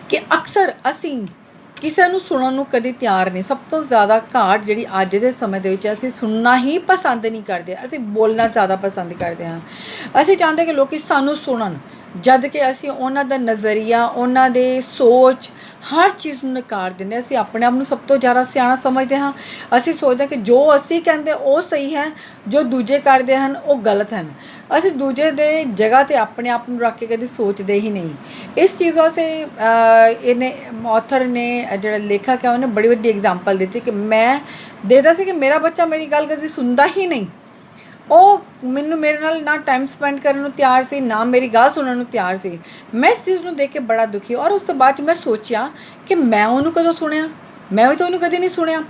ਕਿ ਅਕਸਰ ਅਸੀਂ ਕਿਸੇ ਨੂੰ ਸੁਣਨ ਨੂੰ ਕਦੇ ਤਿਆਰ ਨਹੀਂ। ਸਭ ਤੋਂ ਜ਼ਿਆਦਾ ਘਾਟ ਜਿਹੜੀ ਅੱਜ ਦੇ ਸਮੇਂ ਦੇ ਵਿੱਚ ਅਸੀਂ ਸੁਣਨਾ ਹੀ ਪਸੰਦ ਨਹੀਂ ਕਰਦੇ, ਅਸੀਂ ਬੋਲਣਾ ਜ਼ਿਆਦਾ ਪਸੰਦ ਕਰਦੇ ਹਾਂ। ਅਸੀਂ ਚਾਹੁੰਦੇ ਕਿ ਲੋਕ ਸਾਨੂੰ ਸੁਣਨ, ਜਦ ਕਿ ਅਸੀਂ ਉਹਨਾਂ ਦਾ ਨਜ਼ਰੀਆ, ਉਹਨਾਂ ਦੇ ਸੋਚ, ਹਰ ਚੀਜ਼ ਨੂੰ ਨਕਾਰ ਦਿੰਦੇ। ਅਸੀਂ ਆਪਣੇ ਆਪ ਨੂੰ ਸਭ ਤੋਂ ਜ਼ਿਆਦਾ ਸਿਆਣਾ ਸਮਝਦੇ ਹਾਂ। ਅਸੀਂ ਸੋਚਦੇ ਕਿ ਜੋ ਅਸੀਂ ਕਹਿੰਦੇ ਉਹ ਸਹੀ ਹੈ, ਜੋ ਦੂਜੇ ਕਰਦੇ ਹਨ ਉਹ ਗਲਤ ਹਨ। ਅਸੀਂ ਦੂਜੇ ਦੇ ਜਗ੍ਹਾ 'ਤੇ ਆਪਣੇ ਆਪ ਨੂੰ ਰੱਖ ਕੇ ਕਦੇ ਸੋਚਦੇ ਹੀ ਨਹੀਂ। ਇਸ ਚੀਜ਼ ਵਾਸਤੇ ਆਥਰ ਨੇ ਜਿਹੜਾ ਲੇਖਕ ਹੈ ਉਹਨੇ ਬੜੀ ਵੱਡੀ ਐਗਜ਼ਾਮਪਲ ਦਿੱਤੀ ਕਿ ਮੈਂ ਦੇਖਦਾ ਸੀ ਕਿ ਮੇਰਾ ਬੱਚਾ ਮੇਰੀ ਗੱਲ ਕਦੇ ਸੁਣਦਾ ਹੀ ਨਹੀਂ। ਉਹ ਮੈਨੂੰ ਮੇਰੇ ਨਾਲ ਨਾ ਟਾਈਮ ਸਪੈਂਡ ਕਰਨ ਨੂੰ ਤਿਆਰ ਸੀ, ਨਾ ਮੇਰੀ ਗੱਲ ਸੁਣਨ ਨੂੰ ਤਿਆਰ ਸੀ। ਮੈਂ ਇਸ ਚੀਜ਼ ਨੂੰ ਦੇਖ ਕੇ ਬੜਾ ਦੁਖੀ, ਔਰ ਉਸ ਤੋਂ ਬਾਅਦ 'ਚ ਮੈਂ ਸੋਚਿਆ ਕਿ ਮੈਂ ਉਹਨੂੰ ਕਦੋਂ ਸੁਣਿਆ, ਮੈਂ ਵੀ ਤਾਂ ਉਹਨੂੰ ਕਦੇ ਨਹੀਂ ਸੁਣਿਆ।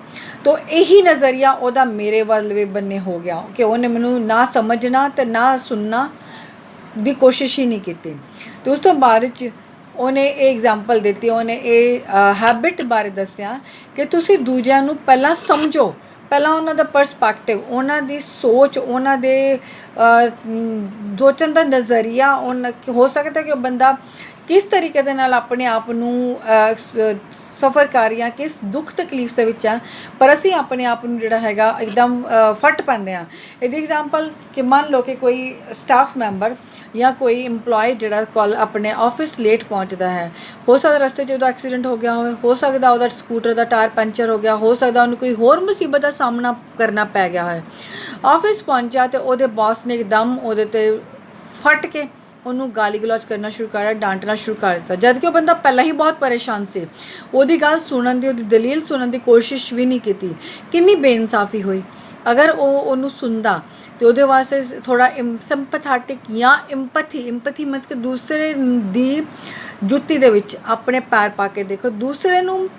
ਤਾਂ ਇਹੀ ਨਜ਼ਰੀਆ ਉਹਦਾ ਮੇਰੇ ਵੱਲ ਵੀ ਬੰਨੇ ਹੋ ਗਿਆ ਕਿ ਉਹਨੇ ਮੈਨੂੰ ਨਾ ਸਮਝਣਾ ਅਤੇ ਨਾ ਸੁਣਨਾ ਦੀ ਕੋਸ਼ਿਸ਼ ਹੀ ਨਹੀਂ ਕੀਤੀ। ਅਤੇ ਉਸ ਤੋਂ ਬਾਅਦ 'ਚ ਉਹਨੇ ਇਹ ਐਗਜ਼ਾਮਪਲ ਦਿੱਤੀ, ਉਹਨੇ ਇਹ ਹੈਬਿਟ ਬਾਰੇ ਦੱਸਿਆ ਕਿ ਤੁਸੀਂ ਦੂਜਿਆਂ ਨੂੰ ਪਹਿਲਾਂ ਸਮਝੋ, ਪਹਿਲਾਂ ਉਹਨਾਂ ਦਾ ਪਰਸਪੈਕਟਿਵ, ਉਹਨਾਂ ਦੀ ਸੋਚ, ਉਹਨਾਂ ਦੇ ਸੋਚਣ ਦਾ ਨਜ਼ਰੀਆ, ਹੋ ਸਕਦਾ ਕਿ ਉਹ ਬੰਦਾ ਕਿਸ ਤਰੀਕੇ ਦੇ ਨਾਲ ਆਪਣੇ ਆਪ ਨੂੰ ਸਫਰ ਕਰ ਰਹੀ ਹਾਂ, ਕਿਸ ਦੁੱਖ ਤਕਲੀਫ ਦੇ ਵਿੱਚ ਆ, ਪਰ ਅਸੀਂ ਆਪਣੇ ਆਪ ਨੂੰ ਜਿਹੜਾ ਹੈਗਾ ਇੱਕਦਮ ਫੱਟ ਪੈਂਦੇ ਹਾਂ। ਇਹਦੀ ਐਗਜ਼ਾਮਪਲ ਕਿ ਮੰਨ ਲਓ ਕਿ ਕੋਈ ਸਟਾਫ ਮੈਂਬਰ ਜਾਂ ਕੋਈ ਇੰਪਲੋਏ ਜਿਹੜਾ ਆਪਣੇ ਆਫਿਸ ਲੇਟ ਪਹੁੰਚਦਾ ਹੈ, ਹੋ ਸਕਦਾ ਰਸਤੇ 'ਚ ਉਹਦਾ ਐਕਸੀਡੈਂਟ ਹੋ ਗਿਆ ਹੋਵੇ, ਹੋ ਸਕਦਾ ਉਹਦਾ ਸਕੂਟਰ ਦਾ ਟਾਇਰ ਪੰਚਰ ਹੋ ਗਿਆ, ਹੋ ਸਕਦਾ ਉਹਨੂੰ ਕੋਈ ਹੋਰ ਮੁਸੀਬਤ ਦਾ ਸਾਹਮਣਾ ਕਰਨਾ ਪੈ ਗਿਆ ਹੋਵੇ। ਆਫਿਸ ਪਹੁੰਚਿਆ ਅਤੇ ਉਹਦੇ ਬੌਸ ਨੇ ਇੱਕਦਮ ਉਹਦੇ 'ਤੇ ਫਟ ਕੇ ਉਹਨੂੰ ਗਾਲੀ ਗਲੋਚ ਕਰਨਾ ਸ਼ੁਰੂ ਕਰ ਦਿੱਤਾ, ਡਾਂਟਣਾ ਸ਼ੁਰੂ ਕਰ ਦਿੱਤਾ, ਜਦ ਕਿ ਉਹ ਬੰਦਾ ਪਹਿਲਾਂ ਹੀ ਬਹੁਤ ਪਰੇਸ਼ਾਨ ਸੀ। ਉਹਦੀ ਗੱਲ ਸੁਣਨ ਦੀ, ਉਹਦੀ ਦਲੀਲ ਸੁਣਨ ਦੀ ਕੋਸ਼ਿਸ਼ ਵੀ ਨਹੀਂ ਕੀਤੀ। ਕਿੰਨੀ ਬੇਇਨਸਾਫੀ ਹੋਈ। ਅਗਰ ਉਹ ਉਹਨੂੰ ਸੁਣਦਾ ਅਤੇ ਉਹਦੇ ਵਾਸਤੇ ਥੋੜ੍ਹਾ ਸਿੰਪਥੈਟਿਕ ਜਾਂ ਇੰਪੈਥੀ ਮੀਨਸ ਕਿ ਦੂਸਰੇ ਦੀ ਜੁੱਤੀ ਦੇ ਵਿੱਚ ਆਪਣੇ ਪੈਰ ਪਾ ਕੇ ਦੇਖੋ, ਦੂਸਰੇ ਨੂੰ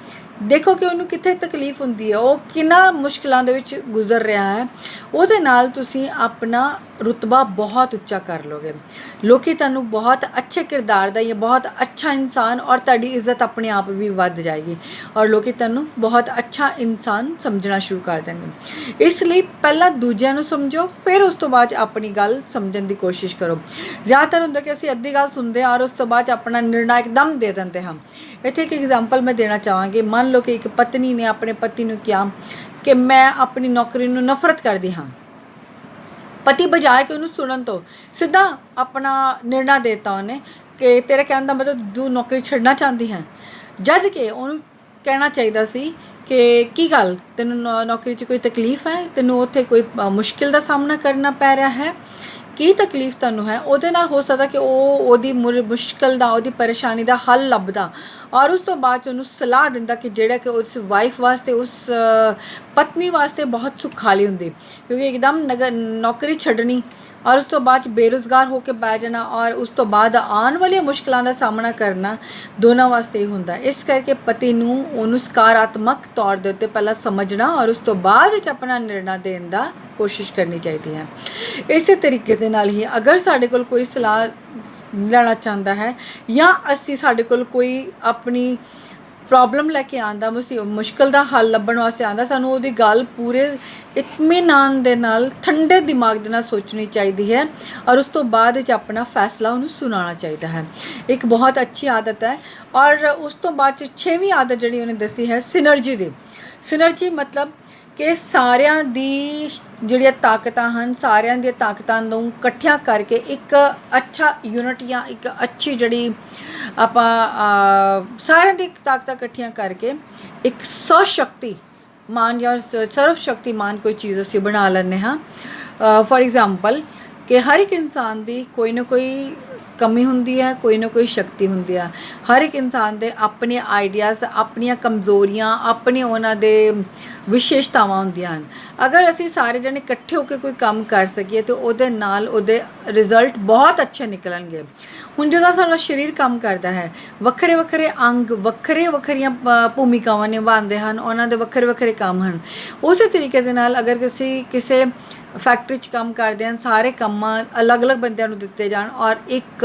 ਦੇਖੋ ਕਿ ਉਹਨੂੰ ਕਿੱਥੇ ਤਕਲੀਫ ਹੁੰਦੀ ਹੈ, ਉਹ ਕਿੰਨਾ ਮੁਸ਼ਕਿਲਾਂ ਦੇ ਵਿੱਚ ਗੁਜ਼ਰ ਰਿਹਾ ਹੈ। ਉਹਦੇ ਨਾਲ ਤੁਸੀਂ ਆਪਣਾ ਰੁਤਬਾ ਬਹੁਤ ਉੱਚਾ ਕਰ ਲੋਗੇ। ਲੋਕੀ ਤੁਹਾਨੂੰ ਬਹੁਤ ਅੱਛੇ ਕਿਰਦਾਰ ਦਾ ਜਾਂ ਬਹੁਤ ਅੱਛਾ ਇਨਸਾਨ, ਔਰ ਤੁਹਾਡੀ ਇੱਜ਼ਤ ਆਪਣੇ ਆਪ ਵੀ ਵੱਧ ਜਾਏਗੀ, ਔਰ ਲੋਕੀ ਤੁਹਾਨੂੰ ਬਹੁਤ ਅੱਛਾ ਇਨਸਾਨ ਸਮਝਣਾ ਸ਼ੁਰੂ ਕਰ ਦੇਣਗੇ। ਇਸ ਲਈ ਪਹਿਲਾਂ ਦੂਜਿਆਂ ਨੂੰ ਸਮਝੋ, ਫਿਰ ਉਸ ਤੋਂ ਬਾਅਦ ਆਪਣੀ ਗੱਲ ਸਮਝਣ ਦੀ ਕੋਸ਼ਿਸ਼ ਕਰੋ। ਜ਼ਿਆਦਾਤਰ ਹੁੰਦਾ ਕਿ ਅਸੀਂ ਅੱਧੀ ਗੱਲ ਸੁਣਦੇ ਹਾਂ ਔਰ ਉਸ ਤੋਂ ਬਾਅਦ ਆਪਣਾ ਨਿਰਣਾ ਇੱਕਦਮ ਦੇ ਦਿੰਦੇ ਹਾਂ। ਇੱਥੇ ਇੱਕ ਐਗਜ਼ਾਮਪਲ ਮੈਂ ਦੇਣਾ ਚਾਹਾਂਗੀ। ਮੰਨ ਲਓ ਕਿ ਇੱਕ ਪਤਨੀ ਨੇ ਆਪਣੇ ਪਤੀ ਨੂੰ ਕਿਹਾ ਕਿ ਮੈਂ ਆਪਣੀ ਨੌਕਰੀ ਨੂੰ ਨਫ਼ਰਤ ਕਰਦੀ ਹਾਂ। ਪਤੀ ਬਜਾਏ ਕਿ ਉਹਨੂੰ ਸੁਣਨ ਤੋਂ ਸਿੱਧਾ ਆਪਣਾ ਨਿਰਣਾ ਦੇ ਦਿੱਤਾ ਉਹਨੇ ਕਿ ਤੇਰੇ ਕਹਿਣ ਦਾ ਮਤਲਬ ਤੂੰ ਨੌਕਰੀ ਛੱਡਣਾ ਚਾਹੁੰਦੀ ਹੈ, ਜਦ ਕਿ ਉਹਨੂੰ ਕਹਿਣਾ ਚਾਹੀਦਾ ਸੀ ਕਿ ਕੀ ਗੱਲ, ਤੈਨੂੰ ਨੌਕਰੀ 'ਚ ਕੋਈ ਤਕਲੀਫ ਹੈ, ਤੈਨੂੰ ਉੱਥੇ ਕੋਈ ਮੁਸ਼ਕਿਲ ਦਾ ਸਾਹਮਣਾ ਕਰਨਾ ਪੈ ਰਿਹਾ ਹੈ, ਕੀ ਤਕਲੀਫ ਤੁਹਾਨੂੰ ਹੈ। ਉਹਦੇ ਨਾਲ ਹੋ ਸਕਦਾ ਕਿ ਉਹਦੀ ਮੁਸ਼ਕਿਲ ਦਾ, ਉਹਦੀ ਪਰੇਸ਼ਾਨੀ ਦਾ ਹੱਲ ਲੱਭਦਾ, ਔਰ ਉਸ ਤੋਂ ਬਾਅਦ 'ਚ ਉਹਨੂੰ ਸਲਾਹ ਦਿੰਦਾ ਕਿ ਜਿਹੜਾ ਕਿ ਉਸ ਵਾਈਫ ਵਾਸਤੇ, ਉਸ ਪਤਨੀ ਵਾਸਤੇ ਬਹੁਤ ਸੁਖਾਲੀ ਹੁੰਦੀ। ਕਿਉਂਕਿ ਇੱਕਦਮ ਨੌਕਰੀ ਛੱਡਣੀ ਔਰ ਉਸ ਤੋਂ ਬਾਅਦ 'ਚ ਬੇਰੁਜ਼ਗਾਰ ਹੋ ਕੇ ਬਹਿ ਜਾਣਾ, ਔਰ ਉਸ ਤੋਂ ਬਾਅਦ ਆਉਣ ਵਾਲੀਆਂ ਮੁਸ਼ਕਿਲਾਂ ਦਾ ਸਾਹਮਣਾ ਕਰਨਾ ਦੋਨਾਂ ਵਾਸਤੇ ਹੀ ਹੁੰਦਾ। ਇਸ ਕਰਕੇ ਪਤੀ ਨੂੰ ਉਹਨੂੰ ਸਕਾਰਾਤਮਕ ਤੌਰ ਦੇ ਉੱਤੇ ਪਹਿਲਾਂ ਸਮਝਣਾ ਔਰ ਉਸ ਤੋਂ ਬਾਅਦ ਵਿੱਚ ਆਪਣਾ ਨਿਰਣਾ ਦੇਣ ਦਾ ਕੋਸ਼ਿਸ਼ ਕਰਨੀ ਚਾਹੀਦੀ ਹੈ। ਇਸੇ ਤਰੀਕੇ ਦੇ ਨਾਲ ਹੀ ਅਗਰ ਸਾਡੇ ਕੋਲ ਕੋਈ ਸਲਾਹ ਲੈਣਾ ਚਾਹੁੰਦਾ ਹੈ ਜਾਂ ਸਾਡੇ ਕੋਲ ਕੋਈ ਆਪਣੀ ਪ੍ਰੋਬਲਮ ਲੈ ਕੇ ਆਉਂਦਾ, ਮੁਸ਼ਕਿਲ ਦਾ ਹੱਲ ਲੱਭਣ ਵਾਸਤੇ ਆਉਂਦਾ, ਸਾਨੂੰ ਉਹਦੀ ਗੱਲ ਪੂਰੇ ਇਤਮੀਨਾਨ ਦੇ ਨਾਲ, ਠੰਡੇ ਦਿਮਾਗ ਦੇ ਨਾਲ ਸੋਚਣੀ ਚਾਹੀਦੀ ਹੈ, ਔਰ ਉਸ ਤੋਂ ਬਾਅਦ ਵਿੱਚ ਆਪਣਾ ਫੈਸਲਾ ਉਹਨੂੰ ਸੁਣਾਉਣਾ ਚਾਹੀਦਾ ਹੈ। ਇੱਕ ਬਹੁਤ ਅੱਛੀ ਆਦਤ ਹੈ। ਔਰ ਉਸ ਤੋਂ ਬਾਅਦ 'ਚ 6ਵੀਂ ਆਦਤ ਜਿਹੜੀ ਉਹਨੇ ਦੱਸੀ ਹੈ ਸਿਨਰਜੀ ਦੀ। ਸਿਨਰਜੀ ਮਤਲਬ ਕਿ ਸਾਰਿਆਂ ਦੀ ਜਿਹੜੀਆਂ ਤਾਕਤਾਂ ਹਨ, ਸਾਰਿਆਂ ਦੀਆਂ ਤਾਕਤਾਂ ਨੂੰ ਇਕੱਠਿਆਂ ਕਰਕੇ ਇੱਕ ਅੱਛਾ ਯੂਨਿਟ ਜਾਂ ਇੱਕ ਅੱਛੀ ਜਿਹੜੀ ਆਪਾਂ ਸਾਰਿਆਂ ਦੀ ਤਾਕਤਾਂ ਇਕੱਠੀਆਂ ਕਰਕੇ ਇੱਕ ਸਸ਼ਕਤੀਮਾਨ ਜਾਂ ਸਰਵ ਸ਼ਕਤੀਮਾਨ ਕੋਈ ਚੀਜ਼ ਅਸੀਂ ਬਣਾ ਲੈਂਦੇ ਹਾਂ। ਫੋਰ ਐਗਜ਼ਾਮਪਲ ਕਿ ਹਰ ਇੱਕ ਇਨਸਾਨ ਦੀ ਕੋਈ ਨਾ ਕੋਈ ਕਮੀ ਹੁੰਦੀ ਹੈ, ਕੋਈ ਨਾ ਕੋਈ ਸ਼ਕਤੀ ਹੁੰਦੀ ਹੈ। ਹਰ ਇੱਕ ਇਨਸਾਨ ਦੇ ਆਪਣੇ ਆਈਡੀਆਜ਼, ਆਪਣੀਆਂ ਕਮਜ਼ੋਰੀਆਂ, ਆਪਣੇ ਉਹਨਾਂ ਦੇ ਵਿਸ਼ੇਸ਼ਤਾਵਾਂ ਹੁੰਦੀਆਂ ਹਨ। ਅਗਰ ਅਸੀਂ ਸਾਰੇ ਜਣੇ ਇਕੱਠੇ ਹੋ ਕੇ ਕੋਈ ਕੰਮ ਕਰ ਸਕੀਏ ਤਾਂ ਉਹਦੇ ਨਾਲ ਉਹਦੇ ਰਿਜ਼ਲਟ ਬਹੁਤ ਅੱਛੇ ਨਿਕਲਣਗੇ। ਹੁਣ ਜਦੋਂ ਸਾਡਾ ਸਰੀਰ ਕੰਮ ਕਰਦਾ ਹੈ, ਵੱਖਰੇ ਵੱਖਰੇ ਅੰਗ ਵੱਖਰੀਆਂ ਭੂਮਿਕਾਵਾਂ ਨਿਭਾਉਂਦੇ ਹਨ, ਉਹਨਾਂ ਦੇ ਵੱਖਰੇ ਵੱਖਰੇ ਕੰਮ ਹਨ। ਉਸੇ ਤਰੀਕੇ ਦੇ ਨਾਲ ਅਗਰ ਅਸੀਂ ਕਿਸੇ ਫੈਕਟਰੀ 'ਚ ਕੰਮ ਕਰਦੇ ਹਨ, ਸਾਰੇ ਕੰਮ ਅਲੱਗ-ਅਲੱਗ ਬੰਦਿਆਂ ਨੂੰ ਦਿੱਤੇ ਜਾਣ ਔਰ ਇੱਕ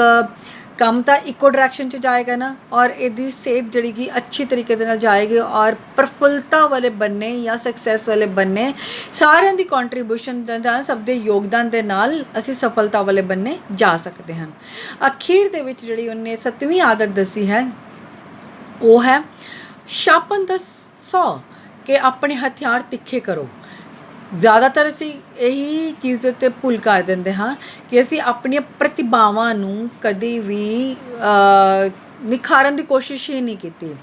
ਕੰਮ ਤਾਂ ਇੱਕੋ ਡਾਇਰੈਕਸ਼ਨ 'ਚ ਜਾਏਗਾ ਨਾ, ਔਰ ਇਹਦੀ ਸਿਹਤ ਜਿਹੜੀ ਕਿ ਅੱਛੀ ਤਰੀਕੇ ਦੇ ਨਾਲ ਜਾਏਗੀ ਔਰ ਪ੍ਰਫੁੱਲਤਾ ਵਾਲੇ ਬੰਨੇ ਜਾਂ ਸਕਸੈਸ ਵਾਲੇ ਬੰਨੇ ਸਾਰਿਆਂ ਦੀ ਕੰਟਰੀਬਿਊਸ਼ਨ ਦੇ ਨਾਲ, ਸਭ ਦੇ ਯੋਗਦਾਨ ਦੇ ਨਾਲ ਅਸੀਂ ਸਫਲਤਾ ਵਾਲੇ ਬੰਨੇ ਜਾ ਸਕਦੇ ਹਨ। ਅਖੀਰ ਦੇ ਵਿੱਚ ਜਿਹੜੀ ਉਹਨੇ 7ਵੀਂ ਆਦਤ ਦੱਸੀ ਹੈ ਉਹ ਹੈ ਸ਼ਾਰਪਨ ਦਾ ਸੌ, ਕਿ ਆਪਣੇ ਹਥਿਆਰ ਤਿੱਖੇ ਕਰੋ। ਜ਼ਿਆਦਾਤਰ ਅਸੀਂ ਇਹੀ ਚੀਜ਼ ਦੇ ਉੱਤੇ ਭੁੱਲ ਕਰ ਦਿੰਦੇ ਹਾਂ ਕਿ ਅਸੀਂ ਆਪਣੀਆਂ ਪ੍ਰਤਿਭਾਵਾਂ ਨੂੰ ਕਦੇ ਵੀ ਨਿਖਾਰਨ ਦੀ ਕੋਸ਼ਿਸ਼ ਹੀ ਨਹੀਂ ਕੀਤੀ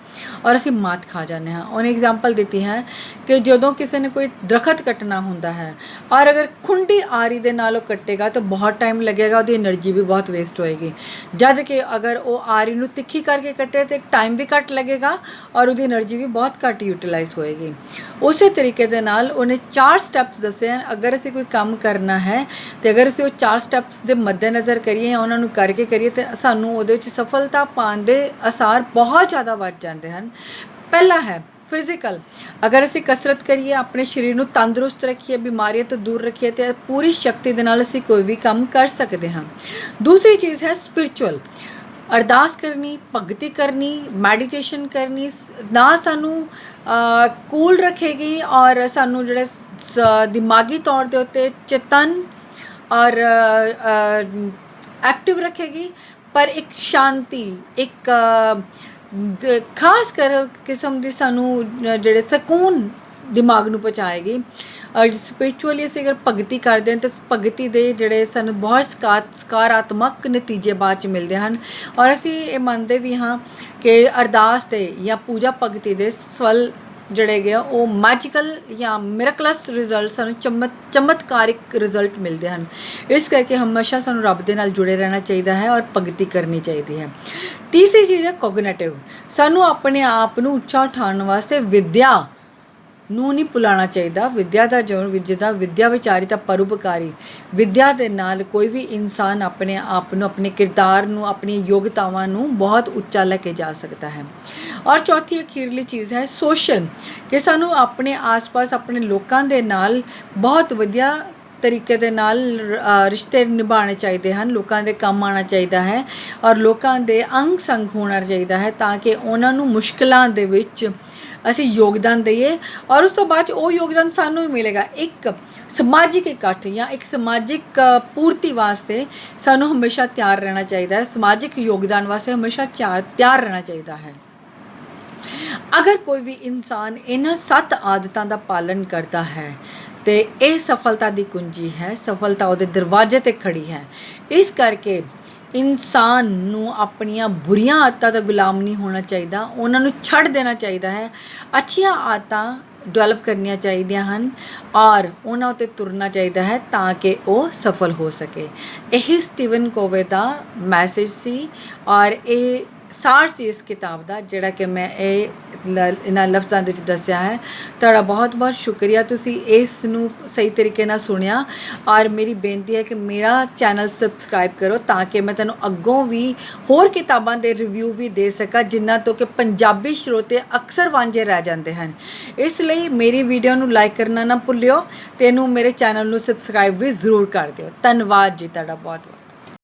ਔਰ ਅਸੀਂ ਮਾਤ ਖਾ ਜਾਂਦੇ ਹਾਂ। ਉਹਨੇ ਐਗਜ਼ਾਮਪਲ ਦਿੱਤੀ ਹੈ ਕਿ ਜਦੋਂ ਕਿਸੇ ਨੇ ਕੋਈ ਦਰਖਤ ਕੱਟਣਾ ਹੁੰਦਾ ਹੈ ਔਰ ਅਗਰ ਖੁੰਡੀ ਆਰੀ ਦੇ ਨਾਲ ਉਹ ਕੱਟੇਗਾ ਤਾਂ ਬਹੁਤ ਟਾਈਮ ਲੱਗੇਗਾ, ਉਹਦੀ એનર્ਜੀ ਵੀ ਬਹੁਤ ਵੇਸਟ ਹੋਏਗੀ। ਜਦ ਕਿ ਅਗਰ ਉਹ ਆਰੀ ਨੂੰ ਤਿੱਖੀ ਕਰਕੇ ਕੱਟੇ ਤਾਂ ਟਾਈਮ ਵੀ ਘੱਟ ਲੱਗੇਗਾ ਔਰ ਉਹਦੀ એનર્ਜੀ ਵੀ ਬਹੁਤ ਘੱਟ ਯੂਟਿਲਾਈਜ਼ ਹੋਏਗੀ। ਉਸੇ ਤਰੀਕੇ ਦੇ ਨਾਲ ਉਹਨੇ 4 ਸਟੈਪਸ ਦੱਸੇ ਹਨ। ਅਗਰ ਅਸੀਂ ਕੋਈ ਕੰਮ ਕਰਨਾ ਹੈ ਤੇ ਅਗਰ ਅਸੀਂ ਉਹ 4 ਸਟੈਪਸ ਦੇ ਮੱਦੇਨਜ਼ਰ ਕਰੀਏ, ਉਹਨਾਂ ਨੂੰ ਕਰਕੇ ਕਰੀਏ ਤੇ ਸਾਨੂੰ ਉਹਦੇ ਵਿੱਚ ਸਫਲਤਾ ਪਾਉਣ ਦੇ ਆਸਾਰ ਬਹੁਤ ਜ਼ਿਆਦਾ ਵੱਧ ਜਾਂਦੇ ਹਨ। ਪਹਿਲਾ ਹੈ ਫਿਜ਼ੀਕਲ। ਅਗਰ ਅਸੀਂ ਕਸਰਤ ਕਰੀਏ, ਆਪਣੇ ਸਰੀਰ ਨੂੰ ਤੰਦਰੁਸਤ ਰੱਖੀਏ, ਬਿਮਾਰੀਆਂ ਤੋਂ ਦੂਰ ਰੱਖੀਏ ਤੇ ਪੂਰੀ ਸ਼ਕਤੀ ਦੇ ਨਾਲ ਅਸੀਂ ਕੋਈ ਵੀ ਕੰਮ ਕਰ ਸਕਦੇ ਹਾਂ। ਦੂਸਰੀ ਚੀਜ਼ ਹੈ ਸਪਿਰਿਚੁਅਲ। ਅਰਦਾਸ ਕਰਨੀ, ਭਗਤੀ ਕਰਨੀ, ਮੈਡੀਟੇਸ਼ਨ ਕਰਨੀ ਨਾ ਸਾਨੂੰ ਕੂਲ ਰੱਖੇਗੀ ਔਰ ਸਾਨੂੰ ਜਿਹੜੇ ਦਿਮਾਗੀ ਤੌਰ ਦੇ ਉੱਤੇ ਚੇਤਨ ਔਰ ਐਕਟਿਵ ਰੱਖੇਗੀ, ਪਰ ਇੱਕ ਸ਼ਾਂਤੀ, ਇੱਕ ਖਾਸ ਕਰ ਕਿਸਮ ਦੀ ਸਾਨੂੰ ਜਿਹੜੇ ਸਕੂਨ ਦਿਮਾਗ ਨੂੰ ਪਹੁੰਚਾਏਗੀ। ਔਰ ਸਪਿਰਿਚੁਅਲੀ ਅਸੀਂ ਅਗਰ ਭਗਤੀ ਕਰਦੇ ਹਾਂ ਤਾਂ ਭਗਤੀ ਦੇ ਜਿਹੜੇ ਸਾਨੂੰ ਬਹੁਤ ਸਕਾਰਾਤਮਕ ਨਤੀਜੇ ਬਾਅਦ 'ਚ ਮਿਲਦੇ ਹਨ। ਔਰ ਅਸੀਂ ਇਹ ਮੰਨਦੇ ਵੀ ਹਾਂ ਕਿ ਅਰਦਾਸ ਦੇ ਜਾਂ ਪੂਜਾ ਭਗਤੀ ਦੇ ਫਲ ਜਿਹੜੇ ਹੈਗੇ ਆ ਉਹ ਮੈਜੀਕਲ ਜਾਂ ਮਿਰਾਕਲਸ ਰਿਜ਼ਲਟ, ਸਾਨੂੰ ਚਮਤਕਾਰਿਕ ਰਿਜ਼ਲਟ ਮਿਲਦੇ ਹਨ। ਇਸ ਕਰਕੇ ਹਮੇਸ਼ਾ ਸਾਨੂੰ ਰੱਬ ਦੇ ਨਾਲ ਜੁੜੇ ਰਹਿਣਾ ਚਾਹੀਦਾ ਹੈ ਔਰ ਭਗਤੀ ਕਰਨੀ ਚਾਹੀਦੀ ਹੈ। ਤੀਸਰੀ ਚੀਜ਼ ਹੈ ਕੋਗਨਿਟਿਵ। ਸਾਨੂੰ ਆਪਣੇ ਆਪ ਨੂੰ ਉੱਚਾ ਉਠਾਉਣ ਵਾਸਤੇ ਵਿਦਿਆ ਨੂੰ ਨਹੀਂ ਭੁਲਾਉਣਾ ਚਾਹੀਦਾ। ਵਿਦਿਆ ਦਾ ਵਿਦਿਆ ਵਿਚਾਰੀ ਤਾਂ ਪਰਉਪਕਾਰੀ। ਵਿਦਿਆ ਦੇ ਨਾਲ ਕੋਈ ਵੀ ਇਨਸਾਨ ਆਪਣੇ ਆਪ ਨੂੰ, ਆਪਣੇ ਕਿਰਦਾਰ ਨੂੰ, ਆਪਣੀ ਯੋਗਤਾਵਾਂ ਨੂੰ ਬਹੁਤ ਉੱਚਾ ਲੈ ਕੇ ਜਾ ਸਕਦਾ ਹੈ। ਔਰ ਚੌਥੀ ਅਖੀਰਲੀ ਚੀਜ਼ ਹੈ ਸੋਸ਼ਲ, ਕਿ ਸਾਨੂੰ ਆਪਣੇ ਆਸ-ਪਾਸ ਆਪਣੇ ਲੋਕਾਂ ਦੇ ਨਾਲ ਬਹੁਤ ਵਧੀਆ ਤਰੀਕੇ ਦੇ ਨਾਲ ਰਿਸ਼ਤੇ ਨਿਭਾਉਣੇ ਚਾਹੀਦੇ ਹਨ। ਲੋਕਾਂ ਦੇ ਕੰਮ ਆਉਣਾ ਚਾਹੀਦਾ ਹੈ ਔਰ ਲੋਕਾਂ ਦੇ ਅੰਗ ਸੰਗ ਹੋਣਾ ਚਾਹੀਦਾ ਹੈ ਤਾਂ ਕਿ ਉਹਨਾਂ ਨੂੰ ਮੁਸ਼ਕਿਲਾਂ ਦੇ ਵਿੱਚ ਅਸੀਂ ਯੋਗਦਾਨ ਦਈਏ ਔਰ ਉਸ ਤੋਂ ਬਾਅਦ ਉਹ ਯੋਗਦਾਨ ਸਾਨੂੰ ਹੀ ਮਿਲੇਗਾ। ਇੱਕ ਸਮਾਜਿਕ ਇਕੱਠ ਜਾਂ ਇੱਕ ਸਮਾਜਿਕ ਪੂਰਤੀ ਵਾਸਤੇ ਸਾਨੂੰ ਹਮੇਸ਼ਾ ਤਿਆਰ ਰਹਿਣਾ ਚਾਹੀਦਾ ਹੈ। ਸਮਾਜਿਕ ਯੋਗਦਾਨ ਵਾਸਤੇ ਹਮੇਸ਼ਾ ਤਿਆਰ ਰਹਿਣਾ ਚਾਹੀਦਾ ਹੈ। ਅਗਰ ਕੋਈ ਵੀ ਇਨਸਾਨ ਇਹਨਾਂ 7 ਆਦਤਾਂ ਦਾ ਪਾਲਨ ਕਰਦਾ ਹੈ ਤੇ ਇਹ ਸਫਲਤਾ ਦੀ ਕੁੰਜੀ ਹੈ, ਸਫਲਤਾ ਉਹਦੇ ਦਰਵਾਜ਼ੇ 'ਤੇ ਖੜੀ ਹੈ। ਇਸ ਕਰਕੇ ਇਨਸਾਨ ਨੂੰ ਆਪਣੀਆਂ ਬੁਰੀਆਂ ਆਦਤਾਂ ਦਾ ਗੁਲਾਮ ਨਹੀਂ ਹੋਣਾ ਚਾਹੀਦਾ, ਉਹਨਾਂ ਨੂੰ ਛੱਡ ਦੇਣਾ ਚਾਹੀਦਾ ਹੈ। ਅੱਛੀਆਂ ਆਦਤਾਂ ਡਿਵੈਲਪ ਕਰਨੀਆਂ ਚਾਹੀਦੀਆਂ ਹਨ ਔਰ ਉਹਨਾਂ ਉੱਤੇ ਤੁਰਨਾ ਚਾਹੀਦਾ ਹੈ ਤਾਂ ਕਿ ਉਹ ਸਫਲ ਹੋ ਸਕੇ। ਇਹੀ ਸਟੀਵਨ ਕੋਵੇ ਦਾ ਮੈਸੇਜ ਸੀ ਔਰ ਇਹ ਸਾਰ ਸੀ ਇਸ ਕਿਤਾਬ ਦਾ, ਜਿਹੜਾ ਕਿ ਮੈਂ ਇਹਨਾਂ ਲਫ਼ਜ਼ਾਂ ਦੇ ਵਿੱਚ ਦੱਸਿਆ ਹੈ। ਤੁਹਾਡਾ ਬਹੁਤ ਬਹੁਤ ਸ਼ੁਕਰੀਆ, ਤੁਸੀਂ ਇਸ ਨੂੰ ਸਹੀ ਤਰੀਕੇ ਨਾਲ ਸੁਣਿਆ। ਔਰ ਮੇਰੀ ਬੇਨਤੀ ਹੈ ਕਿ ਮੇਰਾ ਚੈਨਲ ਸਬਸਕ੍ਰਾਈਬ ਕਰੋ ਤਾਂ ਕਿ ਮੈਂ ਤੁਹਾਨੂੰ ਅੱਗੋਂ ਵੀ ਹੋਰ ਕਿਤਾਬਾਂ ਦੇ ਰਿਵਿਊ ਵੀ ਦੇ ਸਕਾਂ, ਜਿਨ੍ਹਾਂ ਤੋਂ ਕਿ ਪੰਜਾਬੀ ਸਰੋਤੇ ਅਕਸਰ ਵਾਂਝੇ ਰਹਿ ਜਾਂਦੇ ਹਨ। ਇਸ ਲਈ ਮੇਰੀ ਵੀਡੀਓ ਨੂੰ ਲਾਈਕ ਕਰਨਾ ਨਾ ਭੁੱਲਿਓ ਤੇ ਇਹਨੂੰ ਮੇਰੇ ਚੈਨਲ ਨੂੰ ਸਬਸਕ੍ਰਾਈਬ ਵੀ ਜ਼ਰੂਰ ਕਰ ਦਿਓ। ਧੰਨਵਾਦ ਜੀ ਤੁਹਾਡਾ ਬਹੁਤ ਬਹੁਤ।